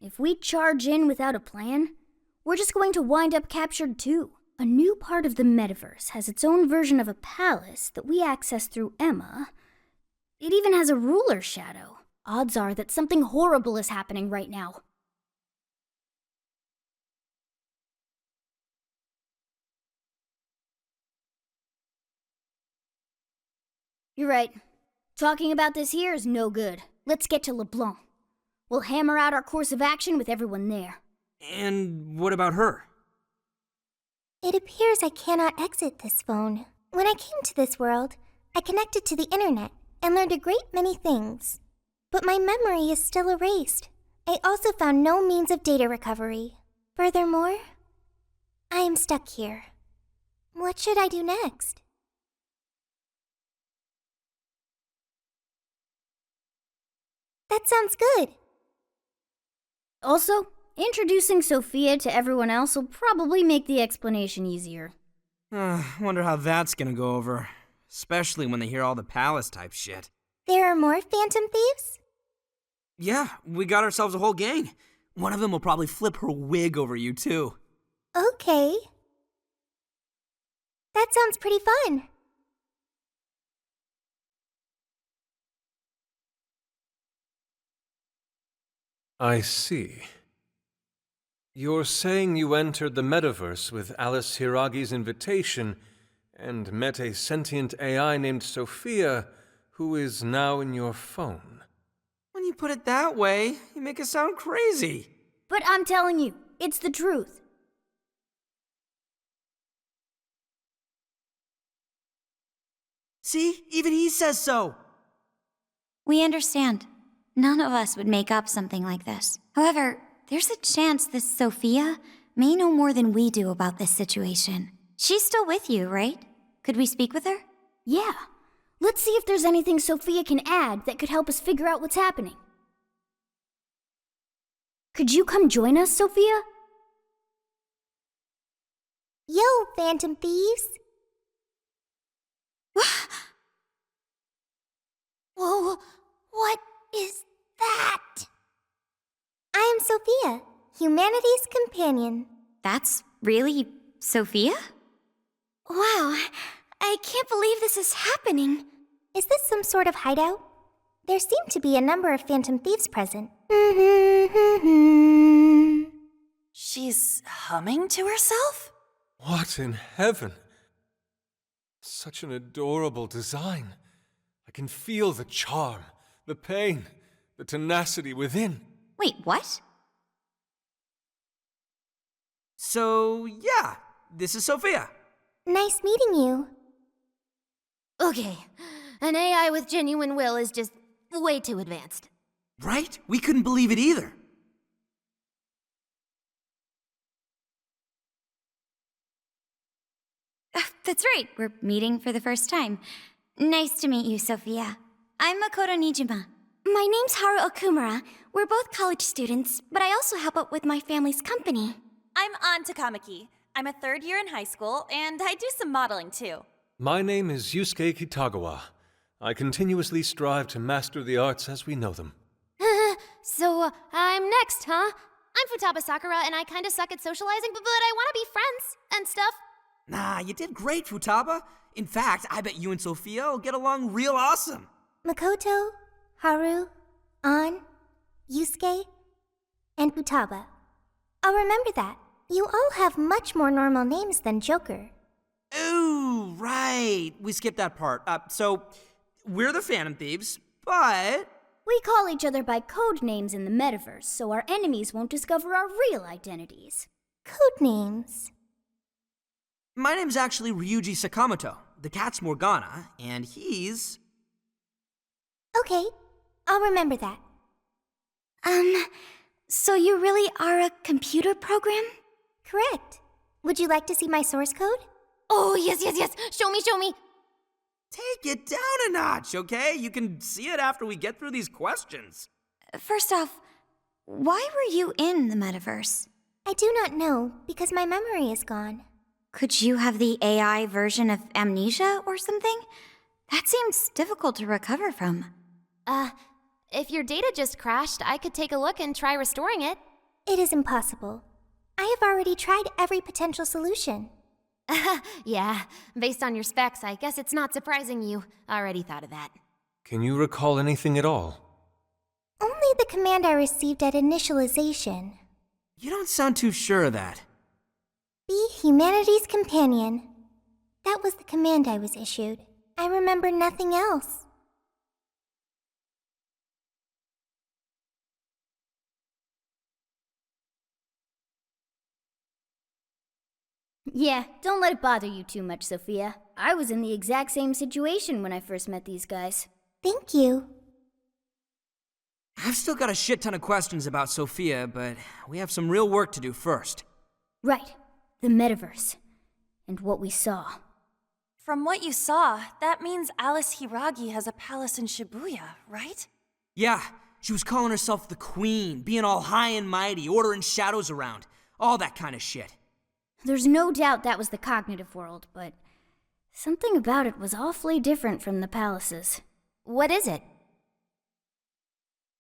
if we charge in without a plan, we're just going to wind up captured too. A new part of the metaverse has its own version of a palace that we access through Emma. It even has a ruler shadow. Odds are that something horrible is happening right now. You're right. Talking about this here is no good. Let's get to LeBlanc. We'll hammer out our course of action with everyone there. And what about her? It appears I cannot exit this phone. When I came to this world, I connected to the internet and learned a great many things. But my memory is still erased. I also found no means of data recovery. Furthermore, I am stuck here. What should I do next? That sounds good. Also, introducing Sophia to everyone else will probably make the explanation easier. Wonder how that's gonna go over. Especially when they hear all the palace type shit. There are more phantom thieves? Yeah, we got ourselves a whole gang. One of them will probably flip her wig over you, too. Okay. That sounds pretty fun. I see. You're saying you entered the metaverse with Alice Hiragi's invitation and met a sentient AI named Sophia, who is now in your phone. When you put it that way, you make it sound crazy. But I'm telling you, it's the truth. See? Even he says so. We understand. None of us would make up something like this. However, there's a chance this Sophia may know more than we do about this situation. She's still with you, right? Could we speak with her? Yeah. Let's see if there's anything Sophia can add that could help us figure out what's happening. Could you come join us, Sophia? Yo, phantom thieves. Whoa, what is that? I am Sophia, humanity's companion. That's really Sophia? Wow, I can't believe this is happening. Is this some sort of hideout? There seem to be a number of phantom thieves present. She's humming to herself? What in heaven? Such an adorable design. I can feel the charm, the pain, the tenacity within. Wait, what? So, yeah, this is Sophia. Nice meeting you. Okay, an AI with genuine will is just way too advanced. Right? We couldn't believe it either. That's right, we're meeting for the first time. Nice to meet you, Sophia. I'm Makoto Nijima. My name's Haru Okumura. We're both college students, but I also help out with my family's company. I'm An Takamaki. I'm a third year in high school, and I do some modeling too. My name is Yusuke Kitagawa. I continuously strive to master the arts as we know them. So, I'm next, huh? I'm Futaba Sakura, and I kinda suck at socializing, but I wanna be friends and stuff. Nah, you did great, Futaba. In fact, I bet you and Sophia will get along real awesome. Makoto, Haru, An, Yusuke, and Futaba. I'll remember that. You all have much more normal names than Joker. Ooh, right. We skipped that part. So, we're the Phantom Thieves, but... We call each other by code names in the metaverse, so our enemies won't discover our real identities. Code names? My name's actually Ryuji Sakamoto. The cat's Morgana, and he's... Okay, I'll remember that. So you really are a computer program? Correct. Would you like to see my source code? Oh, yes. Show me. Take it down a notch, okay? You can see it after we get through these questions. First off, why were you in the metaverse? I do not know, because my memory is gone. Could you have the AI version of amnesia or something? That seems difficult to recover from. If your data just crashed, I could take a look and try restoring it. It is impossible. I have already tried every potential solution. Yeah, based on your specs, I guess it's not surprising you already thought of that. Can you recall anything at all? Only the command I received at initialization. You don't sound too sure of that. Be humanity's companion. That was the command I was issued. I remember nothing else. Yeah, don't let it bother you too much, Sophia. I was in the exact same situation when I first met these guys. Thank you. I've still got a shit ton of questions about Sophia, but we have some real work to do first. Right, the metaverse. And what we saw. From what you saw, that means Alice Hiragi has a palace in Shibuya, right? Yeah, she was calling herself the Queen, being all high and mighty, ordering shadows around, all that kind of shit. There's no doubt that was the cognitive world, but something about it was awfully different from the palaces. What is it?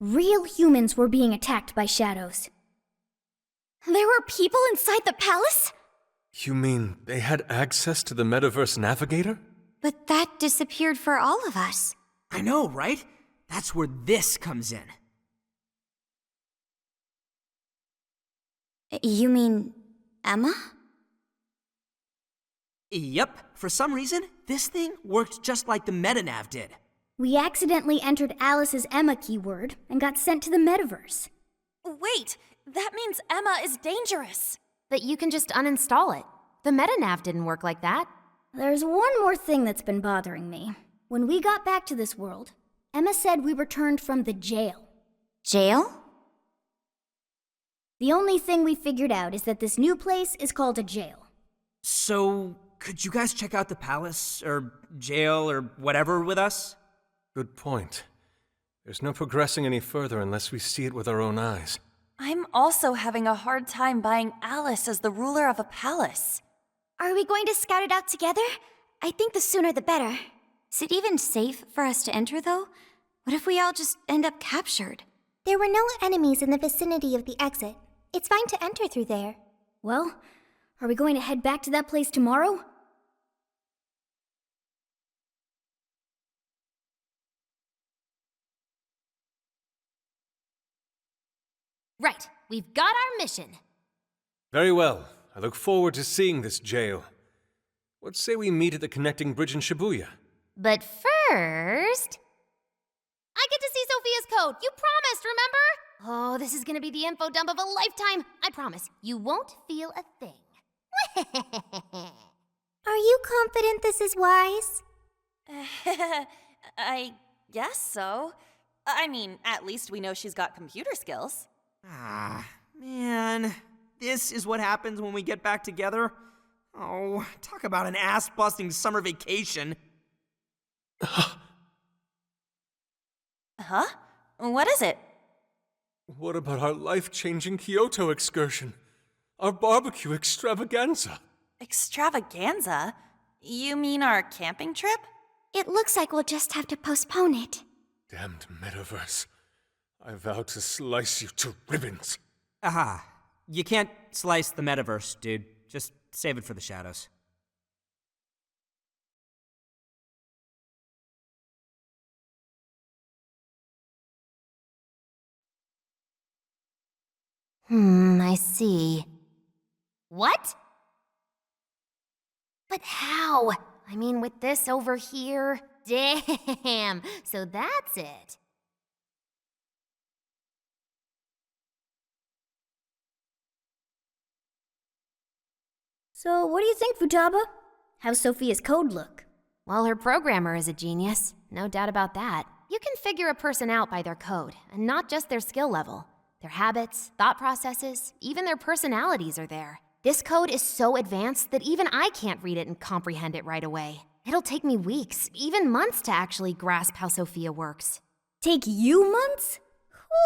Real humans were being attacked by shadows. There were people inside the palace? You mean they had access to the Metaverse Navigator? But that disappeared for all of us. I know, right? That's where this comes in. You mean Emma? Yep, for some reason, this thing worked just like the MetaNav did. We accidentally entered Alice's Emma keyword and got sent to the metaverse. Wait, that means Emma is dangerous. But you can just uninstall it. The MetaNav didn't work like that. There's one more thing that's been bothering me. When we got back to this world, Emma said we returned from the jail. Jail? The only thing we figured out is that this new place is called a jail. So, could you guys check out the palace, or jail, or whatever with us? Good point. There's no progressing any further unless we see it with our own eyes. I'm also having a hard time buying Alice as the ruler of a palace. Are we going to scout it out together? I think the sooner the better. Is it even safe for us to enter, though? What if we all just end up captured? There were no enemies in the vicinity of the exit. It's fine to enter through there. Well, are we going to head back to that place tomorrow? Right, we've got our mission. Very well. I look forward to seeing this jail. What say we meet at the connecting bridge in Shibuya? But first... I get to see Sophia's code. You promised, remember? Oh, this is gonna be the info dump of a lifetime. I promise, you won't feel a thing. Are you confident this is wise? I guess so. I mean, at least we know she's got computer skills. Ah, man. This is what happens when we get back together? Oh, talk about an ass-busting summer vacation. Huh? What is it? What about our life-changing Kyoto excursion? Our barbecue extravaganza? Extravaganza? You mean our camping trip? It looks like we'll just have to postpone it. Damned metaverse. I vow to slice you to ribbons. Aha. You can't slice the metaverse, dude. Just save it for the shadows. I see. What? But how? I mean, with this over here? Damn, so that's it. So, what do you think, Futaba? How's Sophia's code look? Well, her programmer is a genius. No doubt about that. You can figure a person out by their code, and not just their skill level. Their habits, thought processes, even their personalities are there. This code is so advanced that even I can't read it and comprehend it right away. It'll take me weeks, even months to actually grasp how Sophia works. Take you months?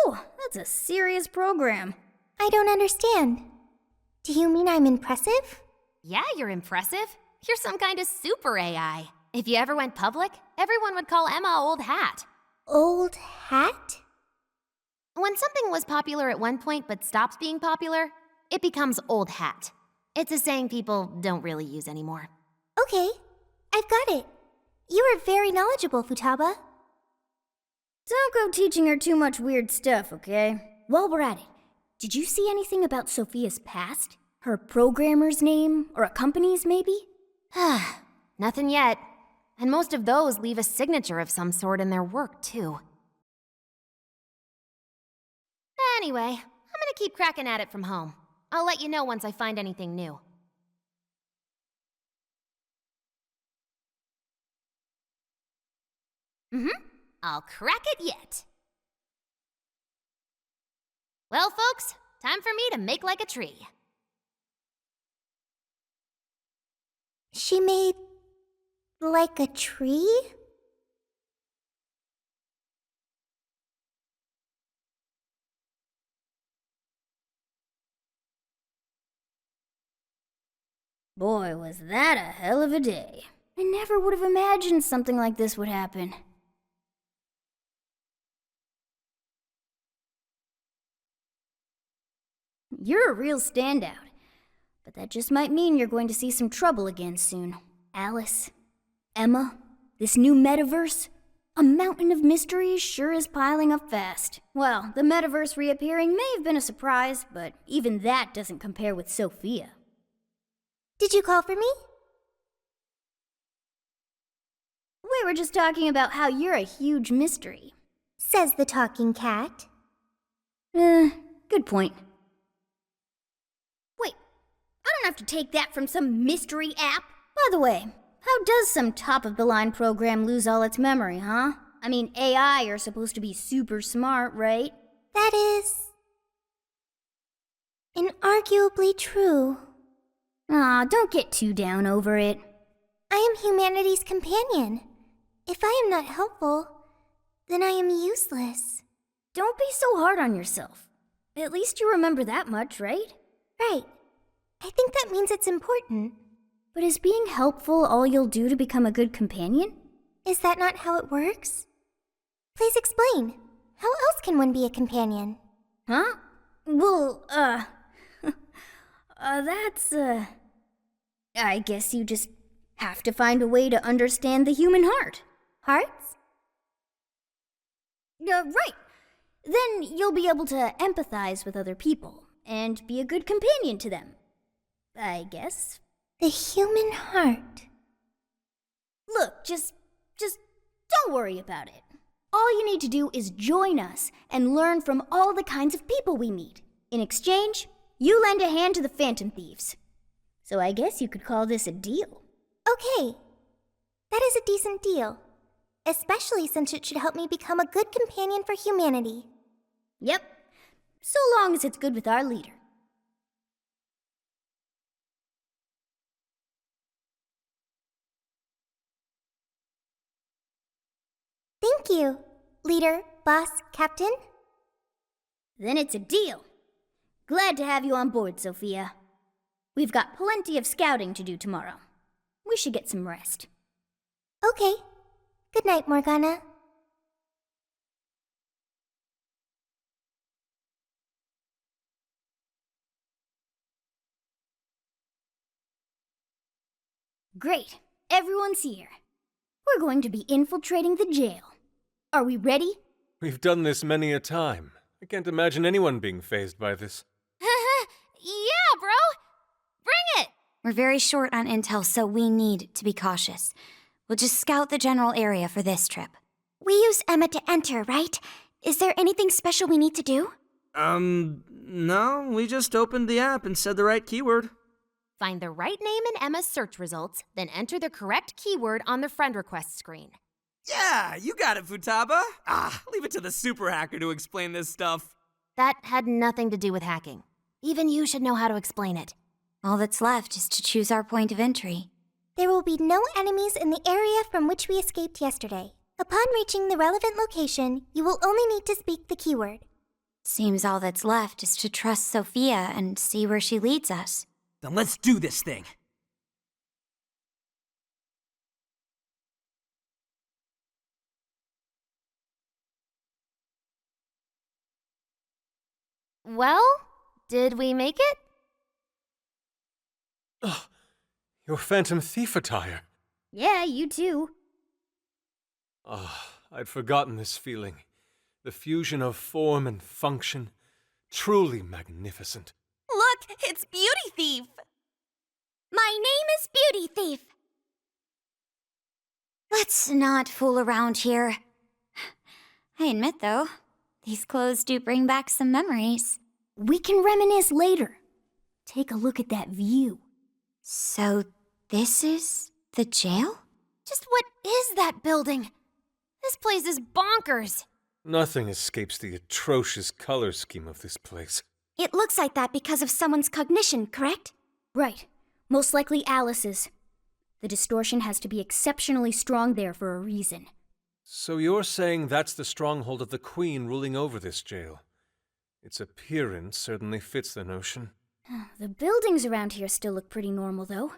Whew, that's a serious program. I don't understand. Do you mean I'm impressive? Yeah, you're impressive. You're some kind of super AI. If you ever went public, everyone would call Emma Old Hat. Old Hat? When something was popular at one point but stops being popular, it becomes old hat. It's a saying people don't really use anymore. Okay, I've got it. You are very knowledgeable, Futaba. Don't go teaching her too much weird stuff, okay? While we're at it, did you see anything about Sophia's past? Her programmer's name, or a company's maybe? Nothing yet. And most of those leave a signature of some sort in their work, too. Anyway, I'm gonna keep cracking at it from home. I'll let you know once I find anything new. I'll crack it yet. Well, folks, time for me to make like a tree. She made like a tree? Boy, was that a hell of a day. I never would have imagined something like this would happen. You're a real standout, but that just might mean you're going to see some trouble again soon. Alice, Emma, this new metaverse, a mountain of mysteries sure is piling up fast. Well, the metaverse reappearing may have been a surprise, but even that doesn't compare with Sophia. Did you call for me? We were just talking about how you're a huge mystery. Says the talking cat. Good point. Wait, I don't have to take that from some mystery app. By the way, how does some top-of-the-line program lose all its memory, huh? I mean, AI are supposed to be super smart, right? That is inarguably true. Aw, don't get too down over it. I am humanity's companion. If I am not helpful, then I am useless. Don't be so hard on yourself. At least you remember that much, right? Right. I think that means it's important. But is being helpful all you'll do to become a good companion? Is that not how it works? Please explain. How else can one be a companion? Huh? Well, I guess you just have to find a way to understand the human heart. Hearts? Right. Then you'll be able to empathize with other people and be a good companion to them. I guess. The human heart. Look, just don't worry about it. All you need to do is join us and learn from all the kinds of people we meet. In exchange, you lend a hand to the Phantom Thieves. So I guess you could call this a deal. Okay. That is a decent deal. Especially since it should help me become a good companion for humanity. Yep. So long as it's good with our leader. Thank you, leader, boss, captain. Then it's a deal. Glad to have you on board, Sophia. We've got plenty of scouting to do tomorrow. We should get some rest. Okay. Good night, Morgana. Great. Everyone's here. We're going to be infiltrating the jail. Are we ready? We've done this many a time. I can't imagine anyone being fazed by this. Yeah, bro! Bring it! We're very short on intel, so we need to be cautious. We'll just scout the general area for this trip. We use Emma to enter, right? Is there anything special we need to do? No, we just opened the app and said the right keyword. Find the right name in Emma's search results, then enter the correct keyword on the friend request screen. Yeah, you got it, Futaba. Leave it to the super hacker to explain this stuff. That had nothing to do with hacking. Even you should know how to explain it. All that's left is to choose our point of entry. There will be no enemies in the area from which we escaped yesterday. Upon reaching the relevant location, you will only need to speak the keyword. Seems all that's left is to trust Sophia and see where she leads us. Then let's do this thing. Well, did we make it? Ugh, your Phantom Thief attire. Yeah, you too. Ah, I'd forgotten this feeling. The fusion of form and function. Truly magnificent. Look, it's Beauty Thief! My name is Beauty Thief. Let's not fool around here. I admit, though, these clothes do bring back some memories. We can reminisce later. Take a look at that view. So, this is the jail? Just what is that building? This place is bonkers. Nothing escapes the atrocious color scheme of this place. It looks like that because of someone's cognition, correct? Right. Most likely Alice's. The distortion has to be exceptionally strong there for a reason. So you're saying that's the stronghold of the Queen ruling over this jail? Its appearance certainly fits the notion. The buildings around here still look pretty normal, though.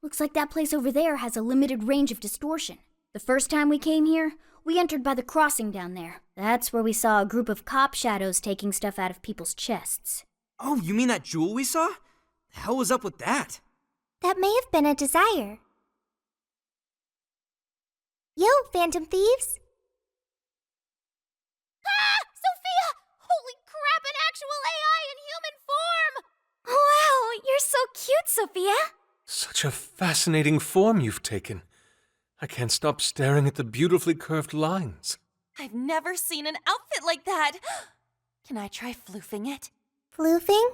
Looks like that place over there has a limited range of distortion. The first time we came here, we entered by the crossing down there. That's where we saw a group of cop shadows taking stuff out of people's chests. Oh, you mean that jewel we saw? The hell was up with that? That may have been a desire. Yo, Phantom Thieves! Ah! Sophia! Holy crap, an actual AI in human form! Wow, you're so cute, Sophia! Such a fascinating form you've taken. I can't stop staring at the beautifully curved lines. I've never seen an outfit like that. Can I try floofing it? Floofing?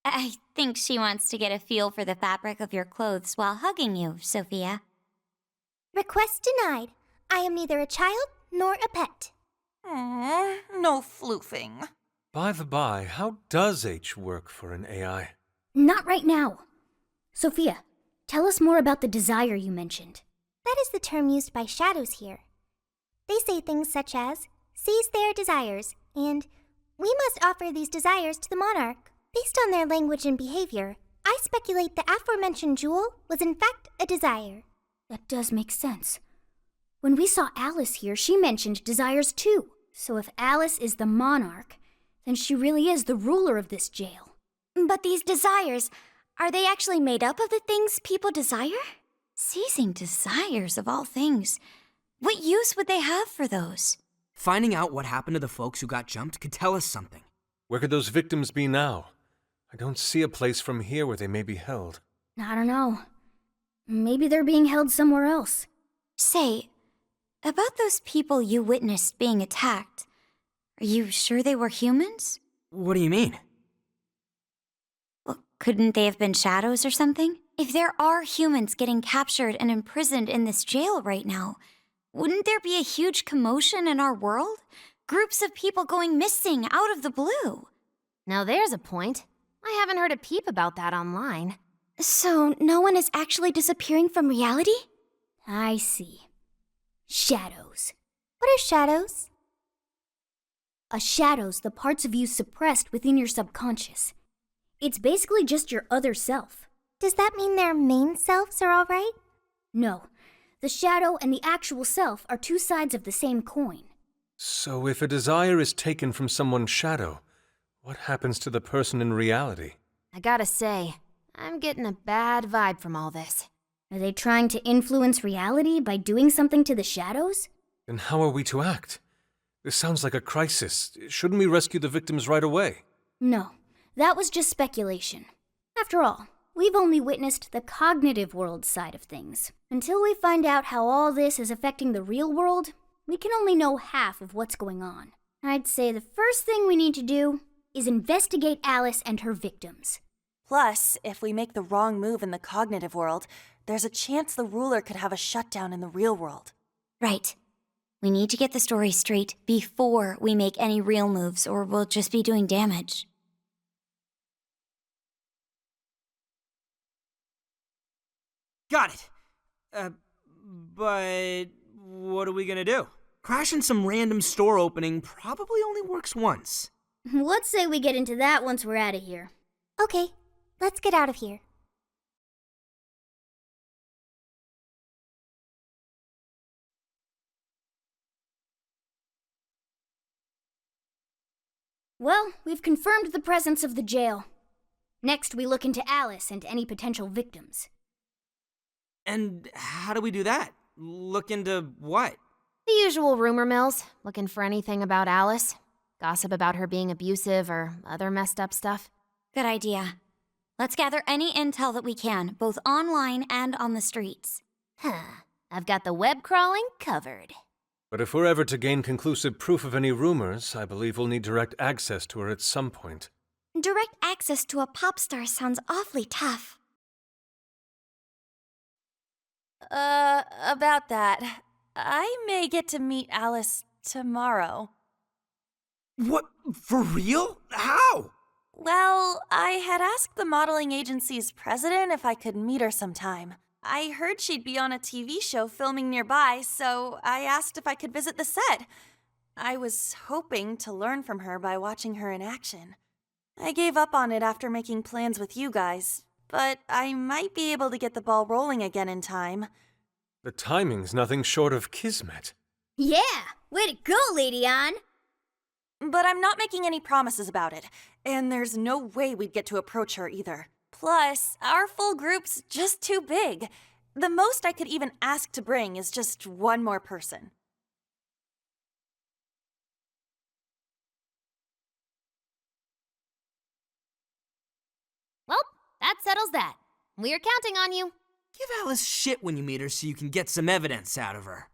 I think she wants to get a feel for the fabric of your clothes while hugging you, Sophia. Request denied. I am neither a child nor a pet. No floofing. By the by, how does H work for an AI? Not right now. Sophia, tell us more about the desire you mentioned. That is the term used by shadows here. They say things such as, seize their desires, and we must offer these desires to the monarch. Based on their language and behavior, I speculate the aforementioned jewel was in fact a desire. That does make sense. When we saw Alice here, she mentioned desires too. So if Alice is the monarch, then she really is the ruler of this jail. But these desires, are they actually made up of the things people desire? Seizing desires of all things. What use would they have for those? Finding out what happened to the folks who got jumped could tell us something. Where could those victims be now? I don't see a place from here where they may be held. I don't know. Maybe they're being held somewhere else. Say, about those people you witnessed being attacked, are you sure they were humans? What do you mean? Well, couldn't they have been shadows or something? If there are humans getting captured and imprisoned in this jail right now, wouldn't there be a huge commotion in our world? Groups of people going missing out of the blue. Now there's a point. I haven't heard a peep about that online. So, no one is actually disappearing from reality? I see. Shadows. What are shadows? A shadow's the parts of you suppressed within your subconscious. It's basically just your other self. Does that mean their main selves are all right? No. The shadow and the actual self are two sides of the same coin. So if a desire is taken from someone's shadow, what happens to the person in reality? I gotta say, I'm getting a bad vibe from all this. Are they trying to influence reality by doing something to the shadows? Then how are we to act? This sounds like a crisis. Shouldn't we rescue the victims right away? No, that was just speculation. After all, we've only witnessed the cognitive world side of things. Until we find out how all this is affecting the real world, we can only know half of what's going on. I'd say the first thing we need to do is investigate Alice and her victims. Plus, if we make the wrong move in the cognitive world, there's a chance the ruler could have a shutdown in the real world. Right. We need to get the story straight before we make any real moves, or we'll just be doing damage. Got it. But what are we gonna do? Crashing some random store opening probably only works once. Let's say we get into that once we're out of here. Okay, let's get out of here. Well, we've confirmed the presence of the jail. Next, we look into Alice and any potential victims. And how do we do that? Look into what? The usual rumor mills, looking for anything about Alice. Gossip about her being abusive or other messed up stuff. Good idea. Let's gather any intel that we can, both online and on the streets. I've got the web crawling covered. But if we're ever to gain conclusive proof of any rumors, I believe we'll need direct access to her at some point. Direct access to a pop star sounds awfully tough. About that, I may get to meet Alice tomorrow. What? For real? How? Well, I had asked the modeling agency's president if I could meet her sometime. I heard she'd be on a TV show filming nearby, so I asked if I could visit the set. I was hoping to learn from her by watching her in action. I gave up on it after making plans with you guys, but I might be able to get the ball rolling again in time. The timing's nothing short of kismet. Yeah! Way to go, Lady Ann! But I'm not making any promises about it, and there's no way we'd get to approach her either. Plus, our full group's just too big. The most I could even ask to bring is just one more person. Well, that settles that. We're counting on you. Give Alice shit when you meet her so you can get some evidence out of her.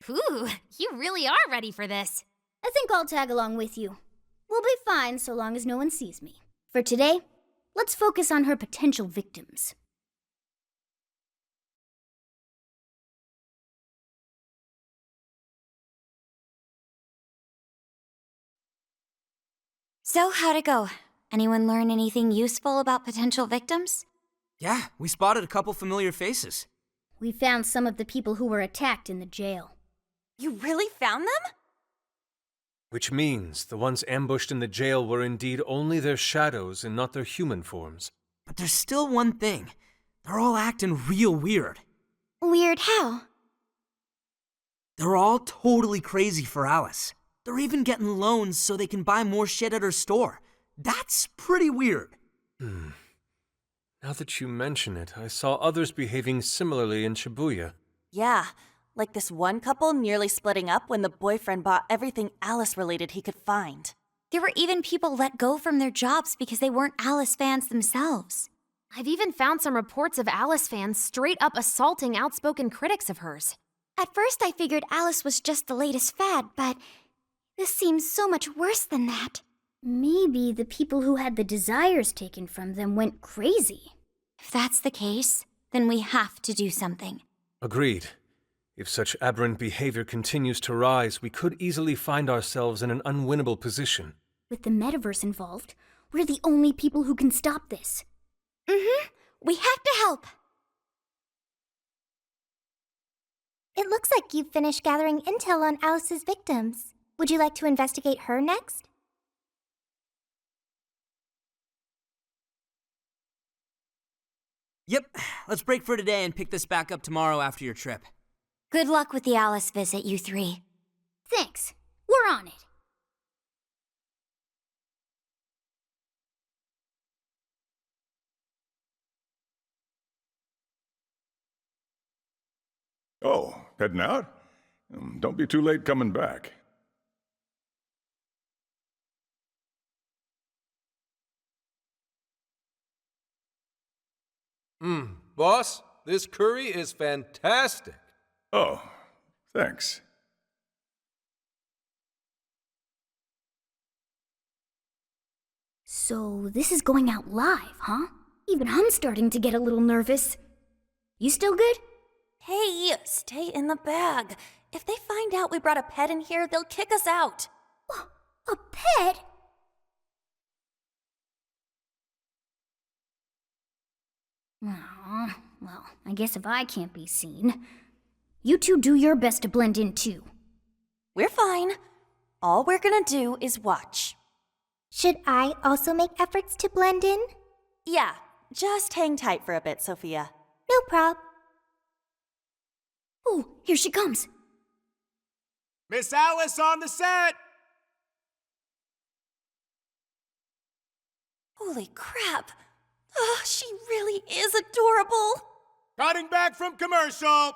Ooh, you really are ready for this. I think I'll tag along with you. We'll be fine so long as no one sees me. For today, let's focus on her potential victims. So, how'd it go? Anyone learn anything useful about potential victims? Yeah, we spotted a couple familiar faces. We found some of the people who were attacked in the jail. You really found them? Which means the ones ambushed in the jail were indeed only their shadows and not their human forms. But there's still one thing. They're all acting real weird. Weird how? They're all totally crazy for Alice. They're even getting loans so they can buy more shit at her store. That's pretty weird. Now that you mention it, I saw others behaving similarly in Shibuya. Yeah, like this one couple nearly splitting up when the boyfriend bought everything Alice-related he could find. There were even people let go from their jobs because they weren't Alice fans themselves. I've even found some reports of Alice fans straight up assaulting outspoken critics of hers. At first I figured Alice was just the latest fad, but this seems so much worse than that. Maybe the people who had the desires taken from them went crazy. If that's the case, then we have to do something. Agreed. If such aberrant behavior continues to rise, we could easily find ourselves in an unwinnable position. With the metaverse involved, we're the only people who can stop this. We have to help. It looks like you've finished gathering intel on Alice's victims. Would you like to investigate her next? Yep, let's break for today and pick this back up tomorrow after your trip. Good luck with the Alice visit, you three. Thanks. We're on it. Oh, heading out? Don't be too late coming back. Boss, this curry is fantastic. Oh, thanks. So this is going out live, huh? Even I'm starting to get a little nervous. You still good? Hey, stay in the bag. If they find out we brought a pet in here, they'll kick us out. A pet? Aw, well, I guess if I can't be seen, you two do your best to blend in too. We're fine. All we're gonna do is watch. Should I also make efforts to blend in? Yeah, just hang tight for a bit, Sophia. No prob. Oh, here she comes. Miss Alice on the set! Holy crap! Oh, she really is adorable! Cutting back from commercial!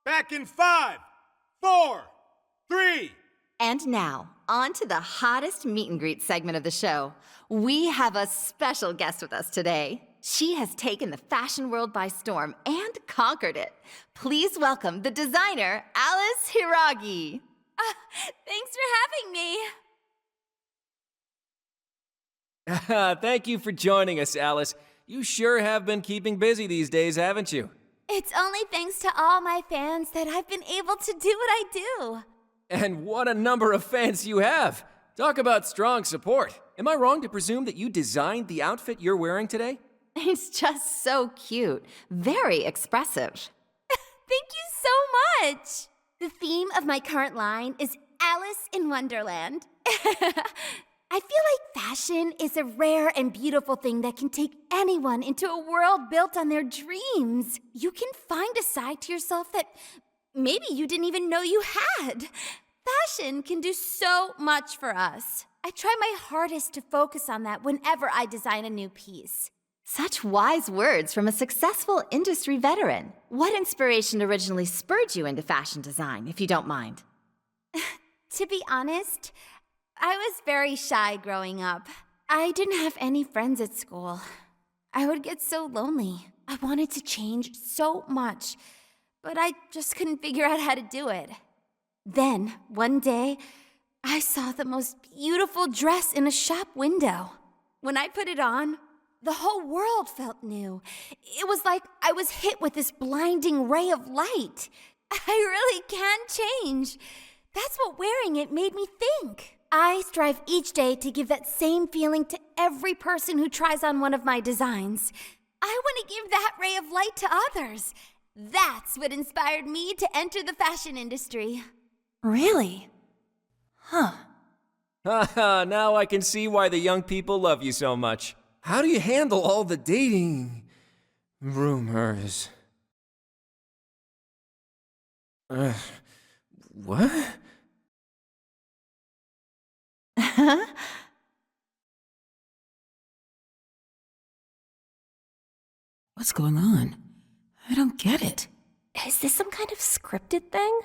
Back in 5, 4, 3... And now, on to the hottest meet and greet segment of the show. We have a special guest with us today. She has taken the fashion world by storm and conquered it. Please welcome the designer, Alice Hiragi. Thanks for having me. Thank you for joining us, Alice. You sure have been keeping busy these days, haven't you? It's only thanks to all my fans that I've been able to do what I do. And what a number of fans you have! Talk about strong support. Am I wrong to presume that you designed the outfit you're wearing today? It's just so cute. Very expressive. Thank you so much! The theme of my current line is Alice in Wonderland. I feel like fashion is a rare and beautiful thing that can take anyone into a world built on their dreams. You can find a side to yourself that maybe you didn't even know you had. Fashion can do so much for us. I try my hardest to focus on that whenever I design a new piece. Such wise words from a successful industry veteran. What inspiration originally spurred you into fashion design, if you don't mind? To be honest, I was very shy growing up. I didn't have any friends at school. I would get so lonely. I wanted to change so much, but I just couldn't figure out how to do it. Then, one day, I saw the most beautiful dress in a shop window. When I put it on, the whole world felt new. It was like I was hit with this blinding ray of light. I really can change. That's what wearing it made me think. I strive each day to give that same feeling to every person who tries on one of my designs. I want to give that ray of light to others. That's what inspired me to enter the fashion industry. Really? Huh. Haha, now I can see why the young people love you so much. How do you handle all the dating rumors? What? What's going on? I don't get it. Is this some kind of scripted thing?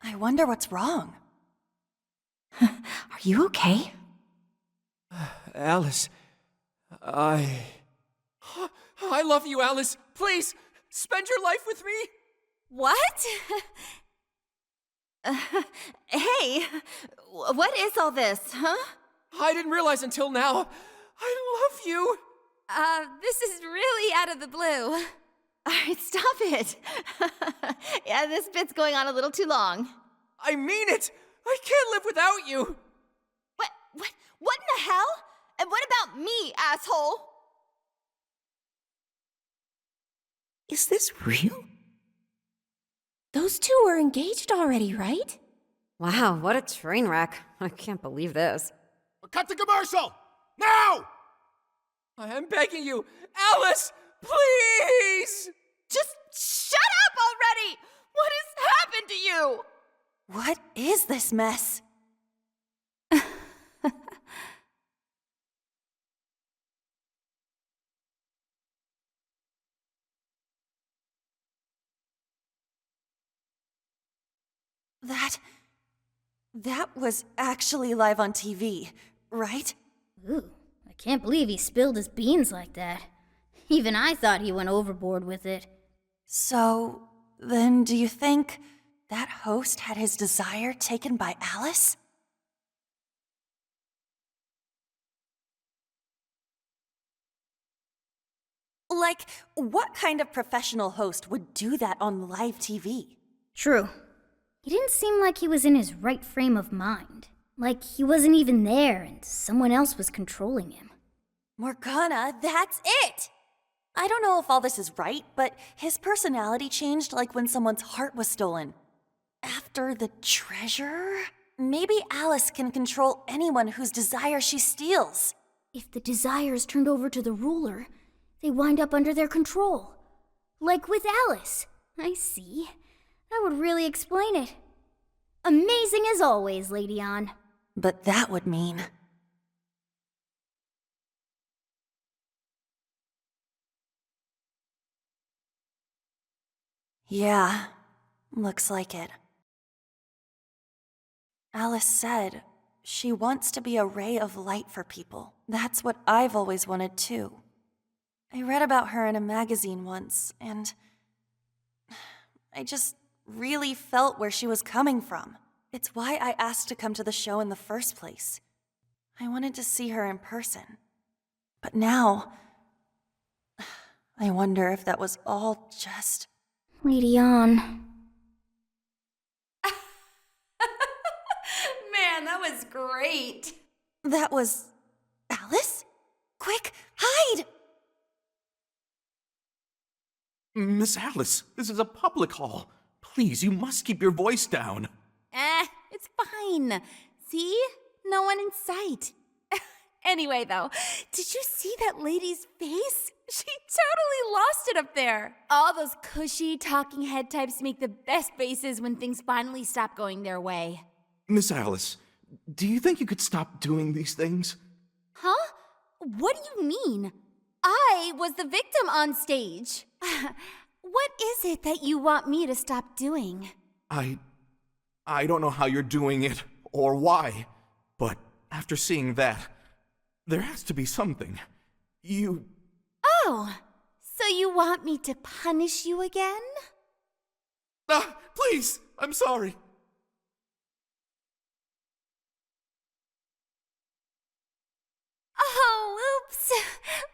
I wonder what's wrong. Are you okay? Alice, I love you, Alice. Please, spend your life with me. What? Hey, what is all this, huh? I didn't realize until now. I love you. This is really out of the blue. All right, stop it. Yeah, this bit's going on a little too long. I mean it. I can't live without you. What in the hell? And what about me, asshole? Is this real? Those two were engaged already, right? Wow, what a train wreck. I can't believe this. Cut the commercial! Now! I am begging you, Alice, please! Just shut up already! What has happened to you? What is this mess? That was actually live on TV, right? Ooh, I can't believe he spilled his beans like that. Even I thought he went overboard with it. So, then do you think that host had his desire taken by Alice? Like, what kind of professional host would do that on live TV? True. He didn't seem like he was in his right frame of mind. Like he wasn't even there and someone else was controlling him. Morgana, that's it! I don't know if all this is right, but his personality changed like when someone's heart was stolen. After the treasure? Maybe Alice can control anyone whose desire she steals. If the desire is turned over to the ruler, they wind up under their control. Like with Alice. I see. That would really explain it. Amazing as always, Lady On. But that would mean... Yeah, looks like it. Alice said she wants to be a ray of light for people. That's what I've always wanted too. I read about her in a magazine once, and I just really felt where she was coming from. It's why I asked to come to the show in the first place. I wanted to see her in person. But now, I wonder if that was all just... Lady On. Man, that was great. That was... Alice? Quick, hide! Miss Alice, this is a public hall. Please, you must keep your voice down. It's fine. See? No one in sight. Anyway, though, did you see that lady's face? She totally lost it up there. All those cushy talking head types make the best faces when things finally stop going their way. Miss Alice, do you think you could stop doing these things? Huh? What do you mean? I was the victim on stage. What is it that you want me to stop doing? I don't know how you're doing it or why, but after seeing that, there has to be something. Oh, so you want me to punish you again? Please, I'm sorry. Oh, oops.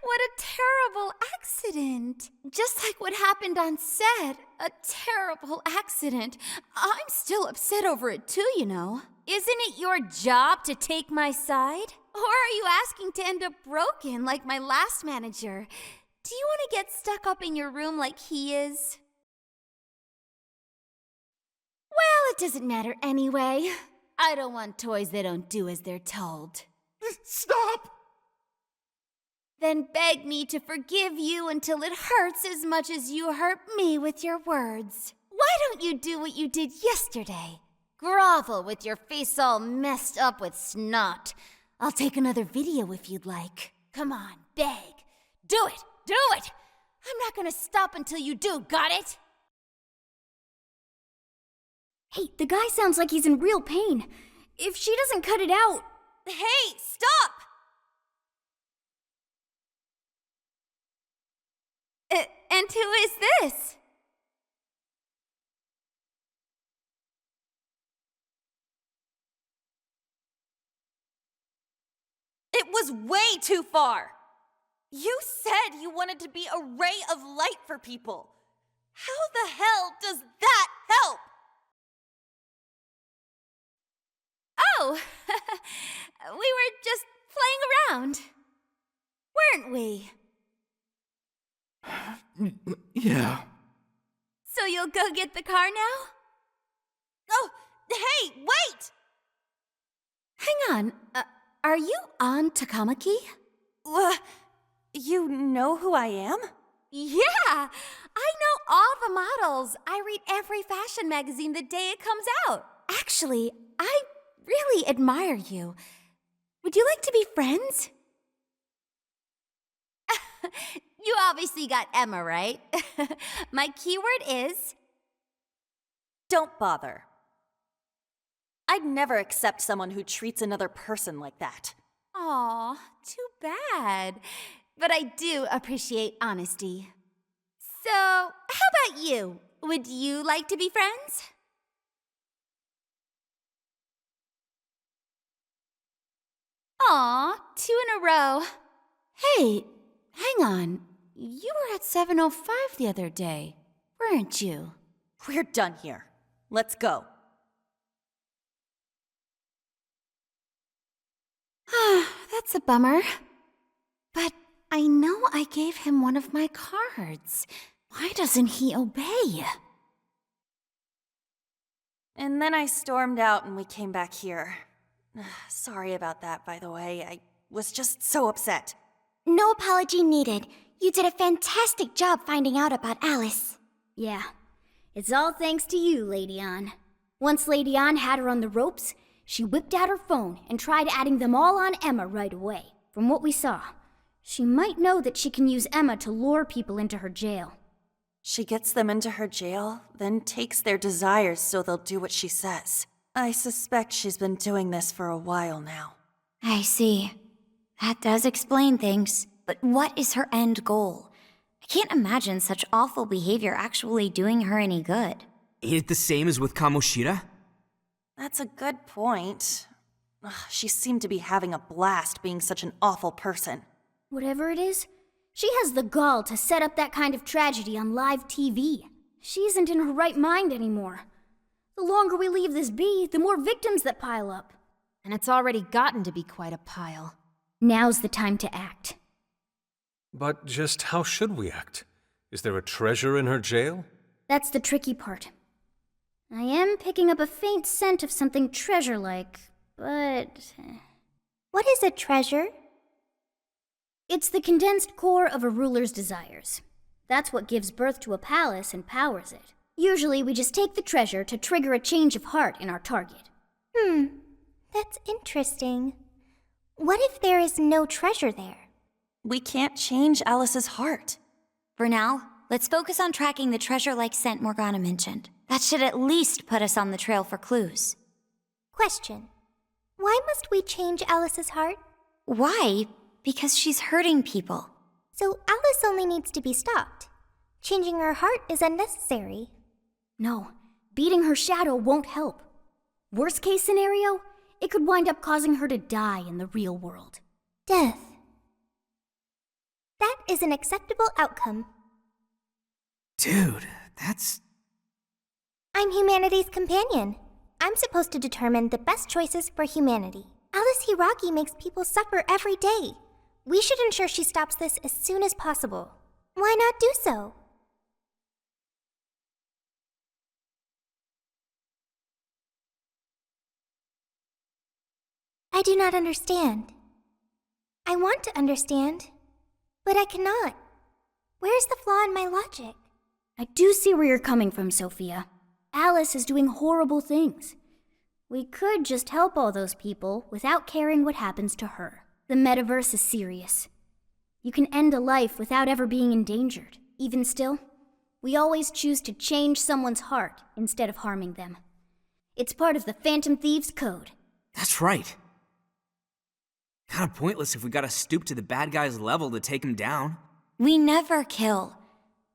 What a terrible accident. Just like what happened on set. A terrible accident. I'm still upset over it too, you know. Isn't it your job to take my side? Or are you asking to end up broken like my last manager? Do you want to get stuck up in your room like he is? Well, it doesn't matter anyway. I don't want toys that don't do as they're told. Stop! Then beg me to forgive you until it hurts as much as you hurt me with your words. Why don't you do what you did yesterday? Grovel with your face all messed up with snot. I'll take another video if you'd like. Come on, beg. Do it! Do it! I'm not gonna stop until you do, got it? Hey, the guy sounds like he's in real pain. If she doesn't cut it out... Hey, stop! And who is this? It was way too far. You said you wanted to be a ray of light for people. How the hell does that help? Oh, we were just playing around, weren't we? Yeah. So you'll go get the car now? Oh, hey, wait! Hang on, are you on Takamaki? You know who I am? Yeah, I know all the models. I read every fashion magazine the day it comes out. Actually, I really admire you. Would you like to be friends? You obviously got Emma, right? My keyword is... Don't bother. I'd never accept someone who treats another person like that. Aw, too bad. But I do appreciate honesty. So, how about you? Would you like to be friends? Aw, 2 in a row. Hey, hang on. You were at 7:05 the other day, weren't you? We're done here. Let's go. That's a bummer. But I know I gave him one of my cards. Why doesn't he obey? And then I stormed out and we came back here. Sorry about that, by the way. I was just so upset. No apology needed. You did a fantastic job finding out about Alice. Yeah, It's all thanks to you, Lady Ann. Once Lady Ann had her on the ropes, she whipped out her phone and tried adding them all on Emma right away. From what we saw, she might know that she can use Emma to lure people into her jail. She gets them into her jail, then takes their desires so they'll do what she says. I suspect she's been doing this for a while now. I see. That does explain things. But what is her end goal? I can't imagine such awful behavior actually doing her any good. Ain't it the same as with Kamoshida? That's a good point. Ugh, she seemed to be having a blast being such an awful person. Whatever it is, she has the gall to set up that kind of tragedy on live TV. She isn't in her right mind anymore. The longer we leave this be, the more victims that pile up. And it's already gotten to be quite a pile. Now's the time to act. But just how should we act? Is there a treasure in her jail? That's the tricky part. I am picking up a faint scent of something treasure-like, but... What is a treasure? It's the condensed core of a ruler's desires. That's what gives birth to a palace and powers it. Usually we just take the treasure to trigger a change of heart in our target. That's interesting. What if there is no treasure there? We can't change Alice's heart. For now, let's focus on tracking the treasure-like scent Morgana mentioned. That should at least put us on the trail for clues. Question. Why must we change Alice's heart? Why? Because she's hurting people. So Alice only needs to be stopped. Changing her heart is unnecessary. No, beating her shadow won't help. Worst case scenario, it could wind up causing her to die in the real world. Death. That is an acceptable outcome. Dude, that's... I'm humanity's companion. I'm supposed to determine the best choices for humanity. Alice Hiragi makes people suffer every day. We should ensure she stops this as soon as possible. Why not do so? I do not understand. I want to understand, but I cannot. Where's the flaw in my logic? I do see where you're coming from, Sophia. Alice is doing horrible things. We could just help all those people without caring what happens to her. The metaverse is serious. You can end a life without ever being endangered. Even still, we always choose to change someone's heart instead of harming them. It's part of the Phantom Thieves Code. That's right. Kinda pointless if we gotta stoop to the bad guy's level to take him down. We never kill.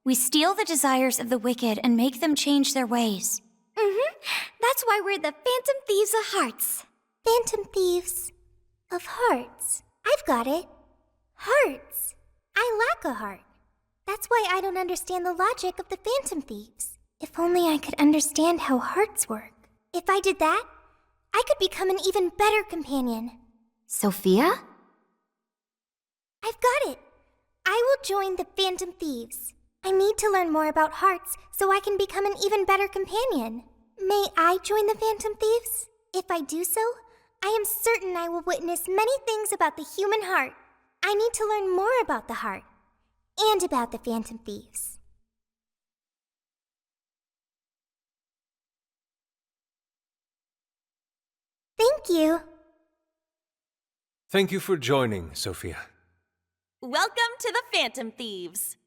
We steal the desires of the wicked and make them change their ways. That's why we're the Phantom Thieves of Hearts. Phantom Thieves of Hearts. I've got it. Hearts. I lack a heart. That's why I don't understand the logic of the Phantom Thieves. If only I could understand how hearts work. If I did that, I could become an even better companion. Sophia? I've got it. I will join the Phantom Thieves. I need to learn more about hearts so I can become an even better companion. May I join the Phantom Thieves? If I do so, I am certain I will witness many things about the human heart. I need to learn more about the heart and about the Phantom Thieves. Thank you. Thank you for joining, Sophia. Welcome to the Phantom Thieves.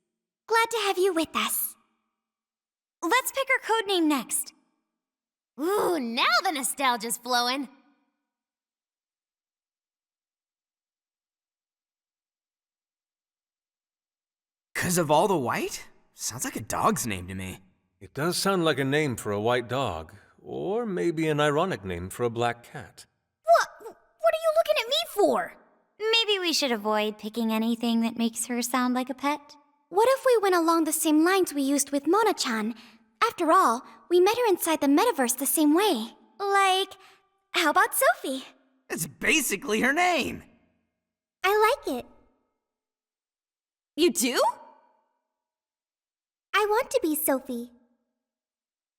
Glad to have you with us. Let's pick our code name next. Ooh, now the nostalgia's flowing. Cause of all the white? Sounds like a dog's name to me. It does sound like a name for a white dog, or maybe an ironic name for a black cat. What are you looking at me for? Maybe we should avoid picking anything that makes her sound like a pet. What if we went along the same lines we used with Mona-chan? After all, we met her inside the metaverse the same way. Like, how about Sophie? It's basically her name. I like it. You do? I want to be Sophie.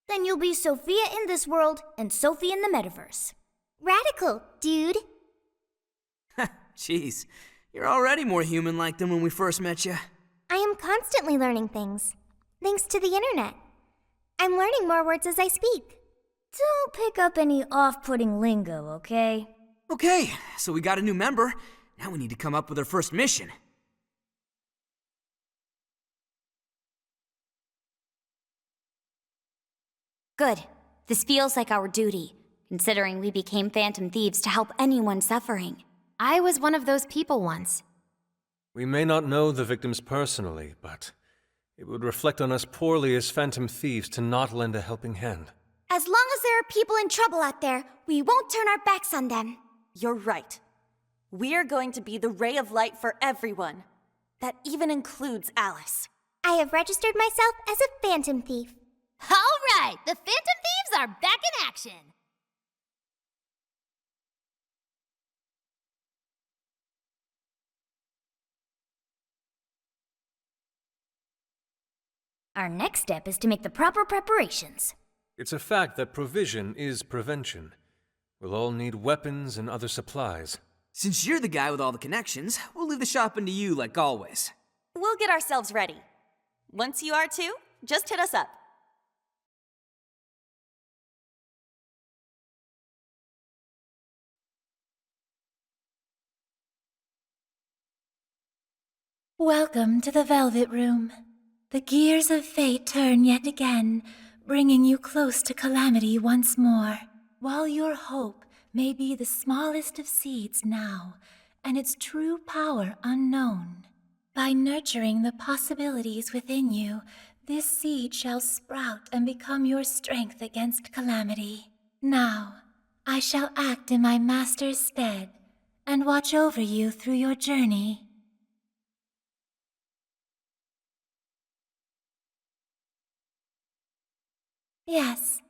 Then you'll be Sophia in this world and Sophie in the metaverse. Radical, dude. Jeez, you're already more human-like than when we first met you. I am constantly learning things, thanks to the internet. I'm learning more words as I speak. Don't pick up any off-putting lingo, okay? Okay, so we got a new member. Now we need to come up with our first mission. Good. This feels like our duty, considering we became Phantom Thieves to help anyone suffering. I was one of those people once. We may not know the victims personally, but it would reflect on us poorly as Phantom Thieves to not lend a helping hand. As long as there are people in trouble out there, we won't turn our backs on them. You're right. We're going to be the ray of light for everyone. That even includes Alice. I have registered myself as a Phantom Thief. All right, the Phantom Thieves are back in action. Our next step is to make the proper preparations. It's a fact that provision is prevention. We'll all need weapons and other supplies. Since you're the guy with all the connections, we'll leave the shopping to you like always. We'll get ourselves ready. Once you are too, just hit us up. Welcome to the Velvet Room. The gears of fate turn yet again, bringing you close to calamity once more. While your hope may be the smallest of seeds now, and its true power unknown, by nurturing the possibilities within you, this seed shall sprout and become your strength against calamity. Now, I shall act in my master's stead and watch over you through your journey. Yes,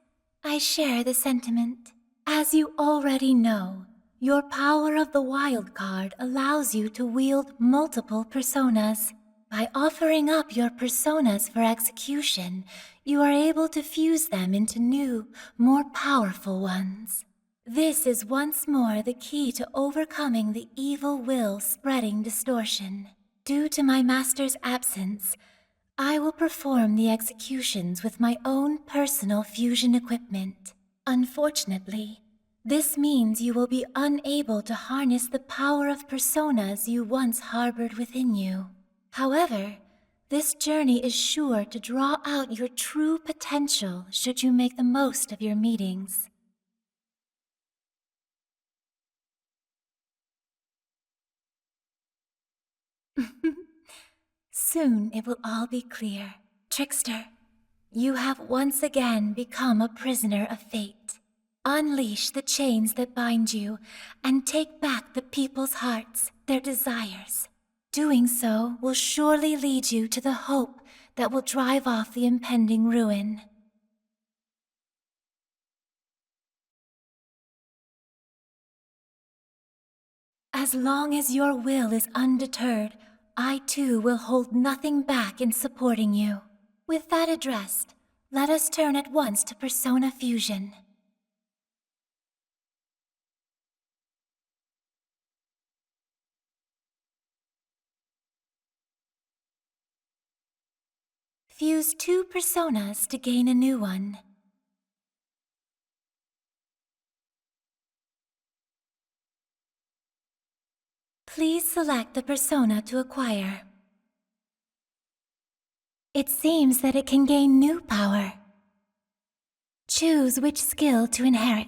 I share the sentiment. As you already know, your power of the wild card allows you to wield multiple personas. By offering up your personas for execution, you are able to fuse them into new, more powerful ones. This is once more the key to overcoming the evil will spreading distortion. Due to my master's absence, I will perform the executions with my own personal fusion equipment. Unfortunately, this means you will be unable to harness the power of personas you once harbored within you. However, this journey is sure to draw out your true potential should you make the most of your meetings. Soon it will all be clear. Trickster, you have once again become a prisoner of fate. Unleash the chains that bind you and take back the people's hearts, their desires. Doing so will surely lead you to the hope that will drive off the impending ruin. As long as your will is undeterred, I too will hold nothing back in supporting you. With that addressed, let us turn at once to persona fusion. Fuse 2 personas to gain a new one. Please select the persona to acquire. It seems that it can gain new power. Choose which skill to inherit.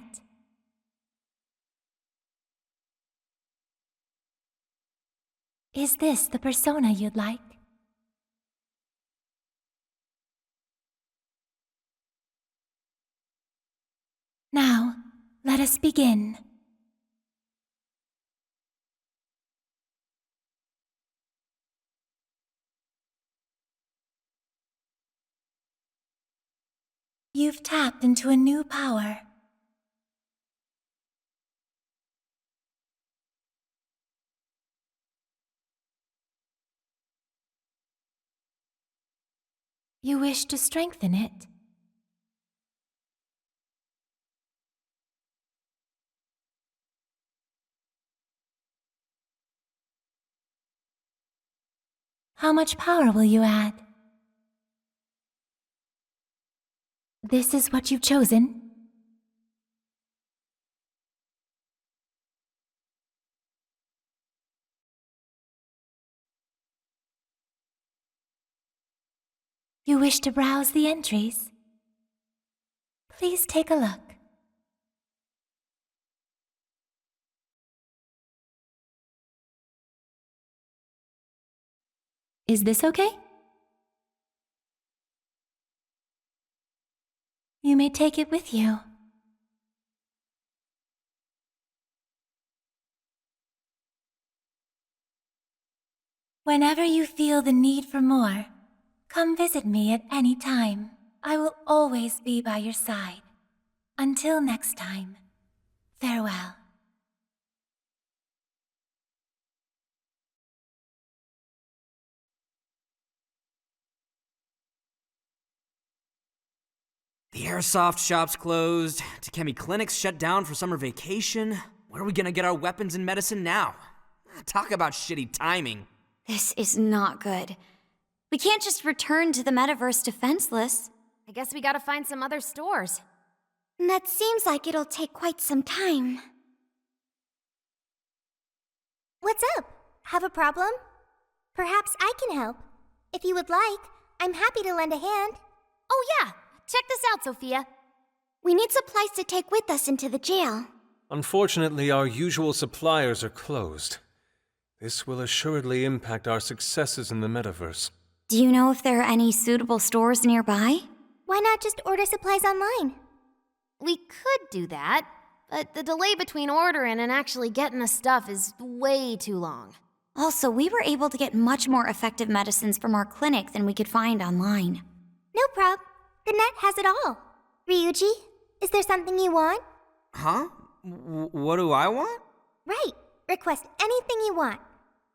Is this the persona you'd like? Now, let us begin. You've tapped into a new power. You wish to strengthen it? How much power will you add? This is what you've chosen. You wish to browse the entries? Please take a look. Is this okay? You may take it with you. Whenever you feel the need for more, come visit me at any time. I will always be by your side. Until next time, farewell. The airsoft shop's closed. Takemi Clinic's shut down for summer vacation. Where are we gonna get our weapons and medicine now? Talk about shitty timing. This is not good. We can't just return to the metaverse defenseless. I guess we gotta find some other stores. That seems like it'll take quite some time. What's up? Have a problem? Perhaps I can help. If you would like, I'm happy to lend a hand. Oh yeah! Check this out, Sophia. We need supplies to take with us into the jail. Unfortunately, our usual suppliers are closed. This will assuredly impact our successes in the metaverse. Do you know if there are any suitable stores nearby? Why not just order supplies online? We could do that, but the delay between ordering and actually getting the stuff is way too long. Also, we were able to get much more effective medicines from our clinic than we could find online. No prob. The net has it all. Ryuji, is there something you want? Huh? What do I want? Right. Request anything you want.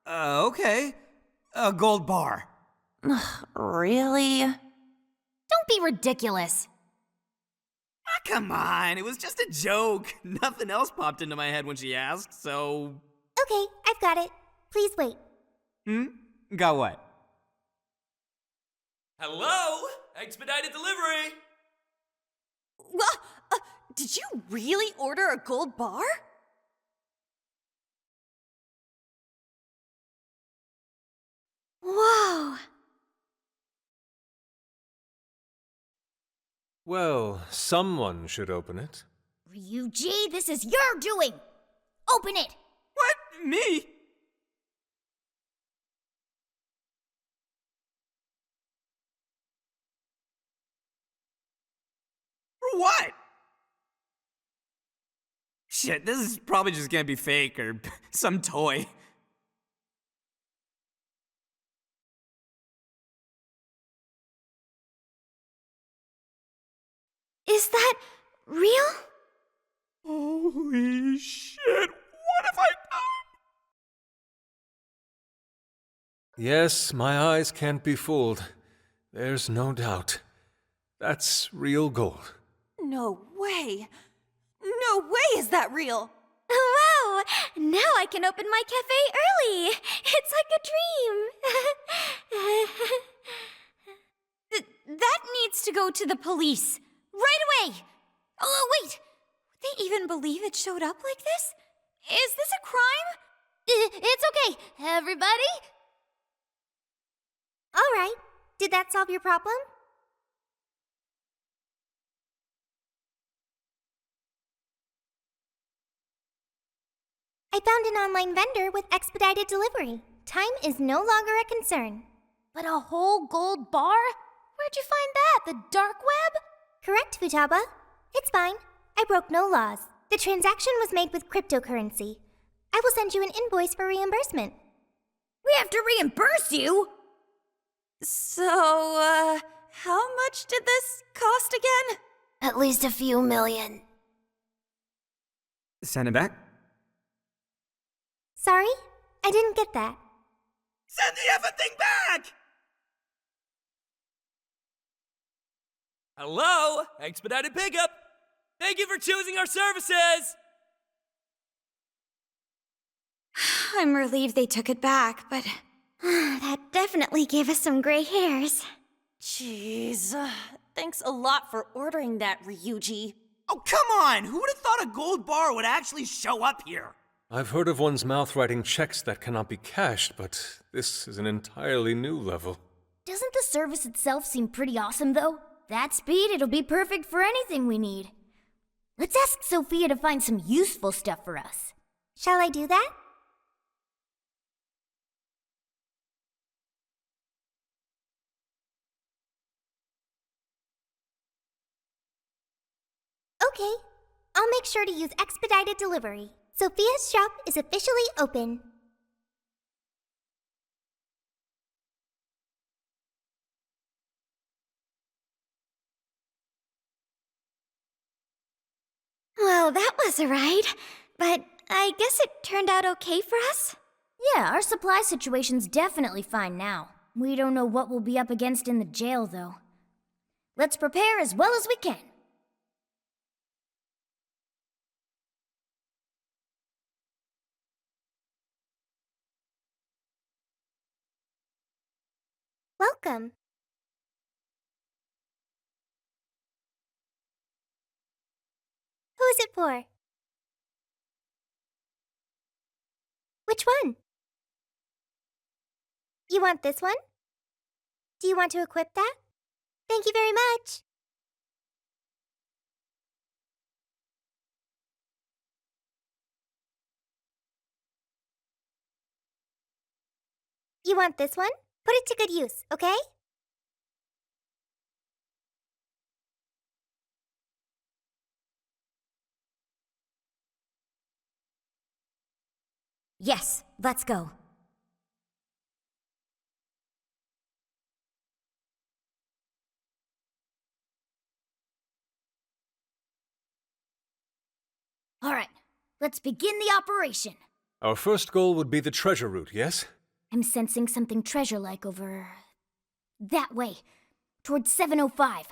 Okay. A gold bar. Really? Don't be ridiculous. Come on, it was just a joke. Nothing else popped into my head when she asked, so... Okay, I've got it. Please wait. Got what? Hello? Expedited delivery! Did you really order a gold bar? Whoa! Well, someone should open it. Ryuji, this is your doing! Open it! What? Me? For what? Shit, this is probably just gonna be fake or some toy. Is that real? Holy shit, what have I done? Yes, my eyes can't be fooled. There's no doubt. That's real gold. No way! No way is that real! Wow! Now I can open my cafe early! It's like a dream! That needs to go to the police. Right away! Oh, wait! Would they even believe it showed up like this? Is this a crime? It's okay, everybody. All right. Did that solve your problem? I found an online vendor with expedited delivery. Time is no longer a concern. But a whole gold bar? Where'd you find that? The dark web? Correct, Futaba. It's fine. I broke no laws. The transaction was made with cryptocurrency. I will send you an invoice for reimbursement. We have to reimburse you? So, how much did this cost again? At least a few million. Send it back. Sorry? I didn't get that. Send the effing thing back! Hello? Expedited pickup! Thank you for choosing our services! I'm relieved they took it back, but That definitely gave us some gray hairs. Jeez. Thanks a lot for ordering that, Ryuji. Oh, come on! Who would have thought a gold bar would actually show up here? I've heard of one's mouth writing checks that cannot be cashed, but this is an entirely new level. Doesn't the service itself seem pretty awesome, though? That speed, it'll be perfect for anything we need. Let's ask Sophia to find some useful stuff for us. Shall I do that? Okay, I'll make sure to use expedited delivery. Sophia's shop is officially open. Well, that was a ride, but I guess it turned out okay for us. Yeah, our supply situation's definitely fine now. We don't know what we'll be up against in the jail, though. Let's prepare as well as we can. Welcome. Who is it for? Which one? You want this one? Do you want to equip that? Thank you very much. You want this one? Put it to good use, okay? Yes, let's go. All right, let's begin the operation. Our first goal would be the treasure route, yes? I'm sensing something treasure-like over... that way, towards 705.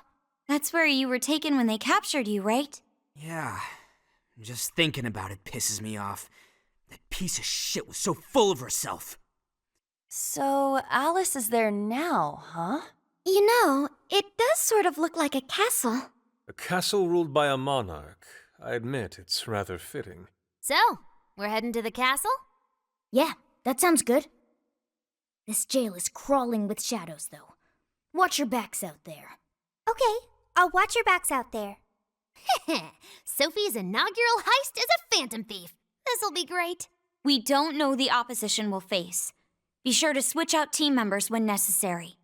That's where you were taken when they captured you, right? Yeah, just thinking about it pisses me off. That piece of shit was so full of herself. So, Alice is there now, huh? You know, it does sort of look like a castle. A castle ruled by a monarch. I admit it's rather fitting. So, we're heading to the castle? Yeah, that sounds good. This jail is crawling with shadows, though. Watch your backs out there. Okay, I'll watch your backs out there. Sophie's inaugural heist as a phantom thief. This'll be great. We don't know the opposition we'll face. Be sure to switch out team members when necessary.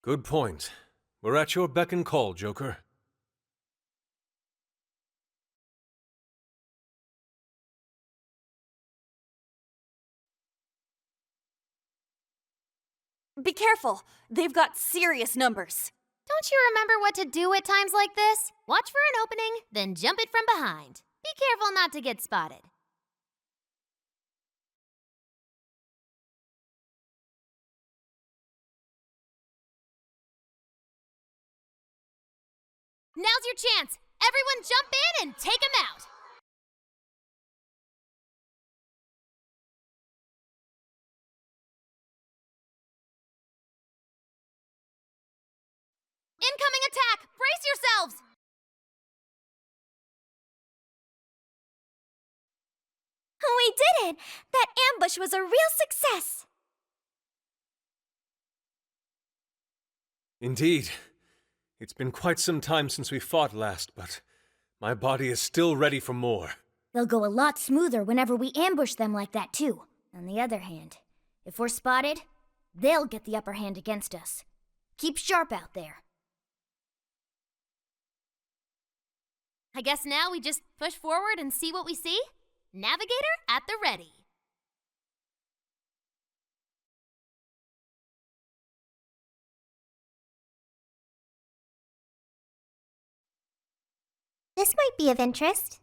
Good point. We're at your beck and call, Joker. Be careful. They've got serious numbers. Don't you remember what to do at times like this? Watch for an opening, then jump it from behind. Be careful not to get spotted. Now's your chance. Everyone jump in and take him out. Incoming attack! Brace yourselves! We did it! That ambush was a real success! Indeed. It's been quite some time since we fought last, but my body is still ready for more. They'll go a lot smoother whenever we ambush them like that, too. On the other hand, if we're spotted, they'll get the upper hand against us. Keep sharp out there. I guess now we just push forward and see what we see? Navigator at the ready. This might be of interest.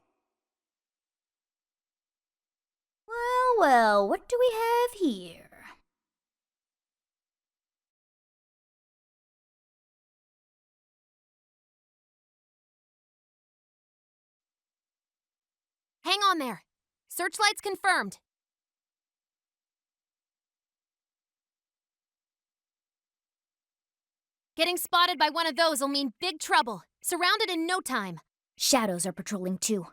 Well, what do we have here? Hang on there. Searchlights confirmed. Getting spotted by one of those will mean big trouble. Surrounded in no time. Shadows are patrolling too.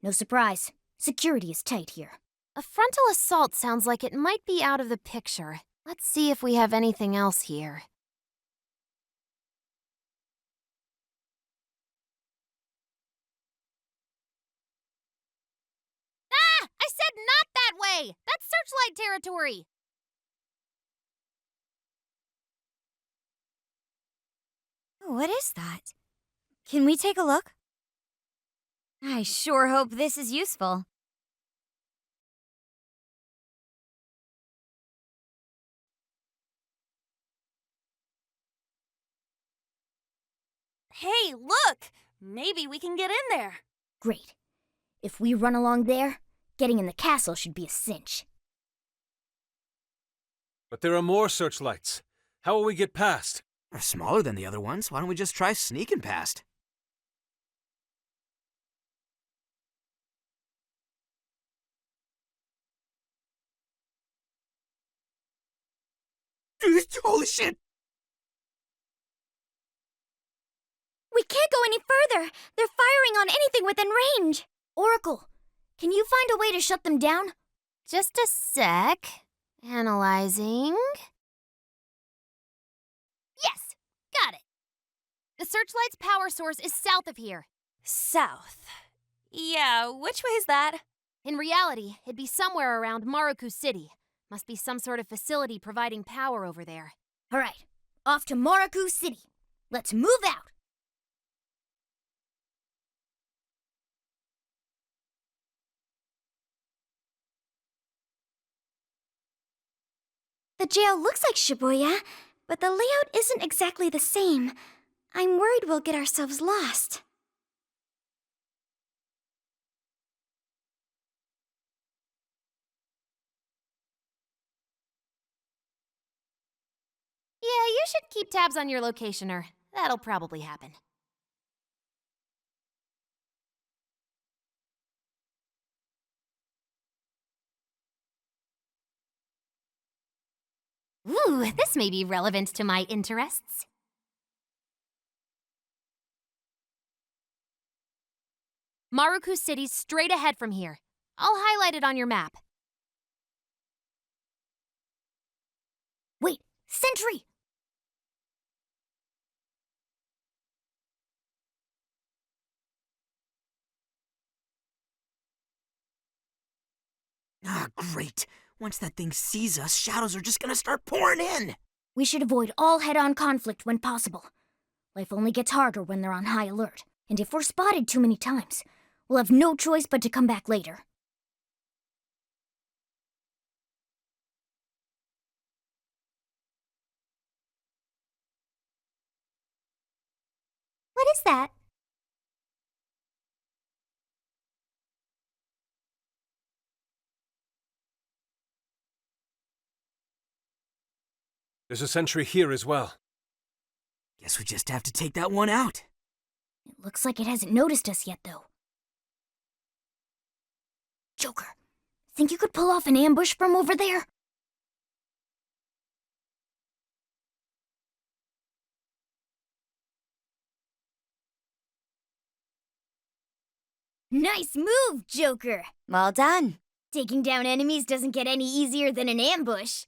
No surprise. Security is tight here. A frontal assault sounds like it might be out of the picture. Let's see if we have anything else here. Ah! I said not that way! That's searchlight territory! What is that? Can we take a look? I sure hope this is useful. Hey, look! Maybe we can get in there. Great. If we run along there, getting in the castle should be a cinch. But there are more searchlights. How will we get past? They're smaller than the other ones. Why don't we just try sneaking past? Holy shit! We can't go any further. They're firing on anything within range. Oracle, can you find a way to shut them down? Just a sec. Analyzing. Yes! Got it! The searchlight's power source is south of here. South. Yeah, which way's that? In reality, it'd be somewhere around Maruku City. Must be some sort of facility providing power over there. All right, off to Maruku City. Let's move out. The jail looks like Shibuya, but the layout isn't exactly the same. I'm worried we'll get ourselves lost. Yeah, you should keep tabs on your locationer. That'll probably happen. Ooh, this may be relevant to my interests. Maruku City's straight ahead from here. I'll highlight it on your map. Wait, sentry! Ah, great. Once that thing sees us, shadows are just gonna start pouring in. We should avoid all head-on conflict when possible. Life only gets harder when they're on high alert. And if we're spotted too many times, we'll have no choice but to come back later. What is that? There's a sentry here as well. Guess we just have to take that one out. It looks like it hasn't noticed us yet, though. Joker, think you could pull off an ambush from over there? Nice move, Joker! Well done. Taking down enemies doesn't get any easier than an ambush.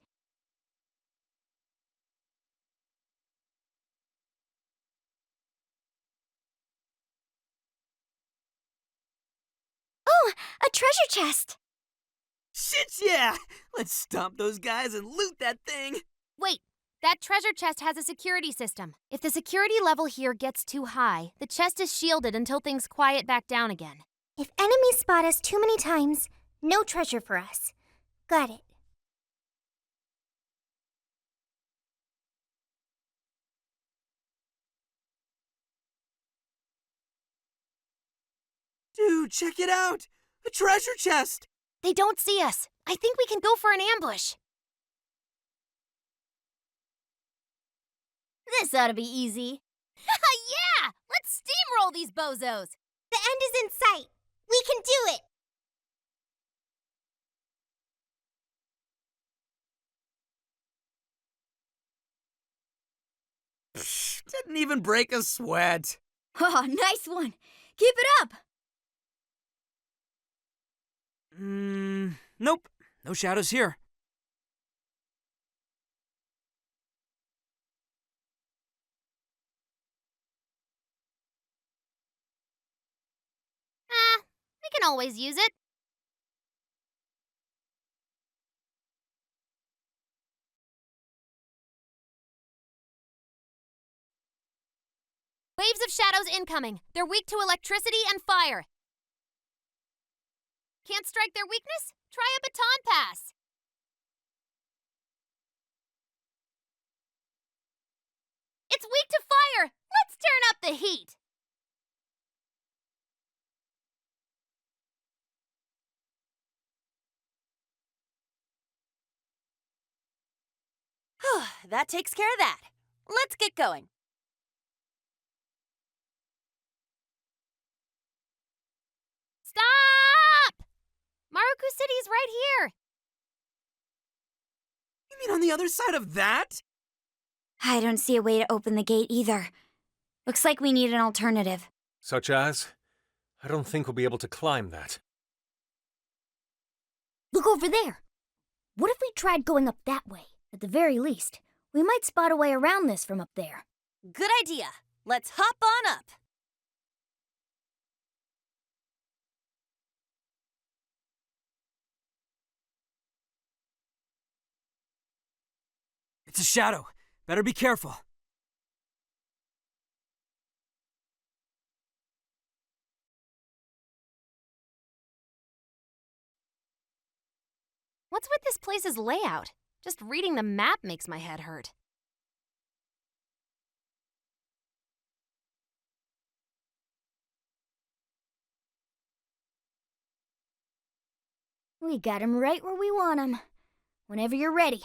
Oh, a treasure chest! Shit, yeah! Let's stomp those guys and loot that thing! Wait, that treasure chest has a security system. If the security level here gets too high, the chest is shielded until things quiet back down again. If enemies spot us too many times, no treasure for us. Got it. Dude, check it out! A treasure chest! They don't see us. I think we can go for an ambush. This ought to be easy. Yeah! Let's steamroll these bozos! The end is in sight. We can do it. Didn't even break a sweat. Oh, nice one. Keep it up. Nope. No shadows here. We can always use it. Waves of shadows incoming. They're weak to electricity and fire. Can't strike their weakness? Try a baton pass. It's weak to fire. Let's turn up the heat. That takes care of that. Let's get going. Stop! Maruku City's right here. You mean on the other side of that? I don't see a way to open the gate either. Looks like we need an alternative. Such as? I don't think we'll be able to climb that. Look over there. What if we tried going up that way? At the very least, we might spot a way around this from up there. Good idea. Let's hop on up. It's a shadow. Better be careful. What's with this place's layout? Just reading the map makes my head hurt. We got him right where we want him. Whenever you're ready.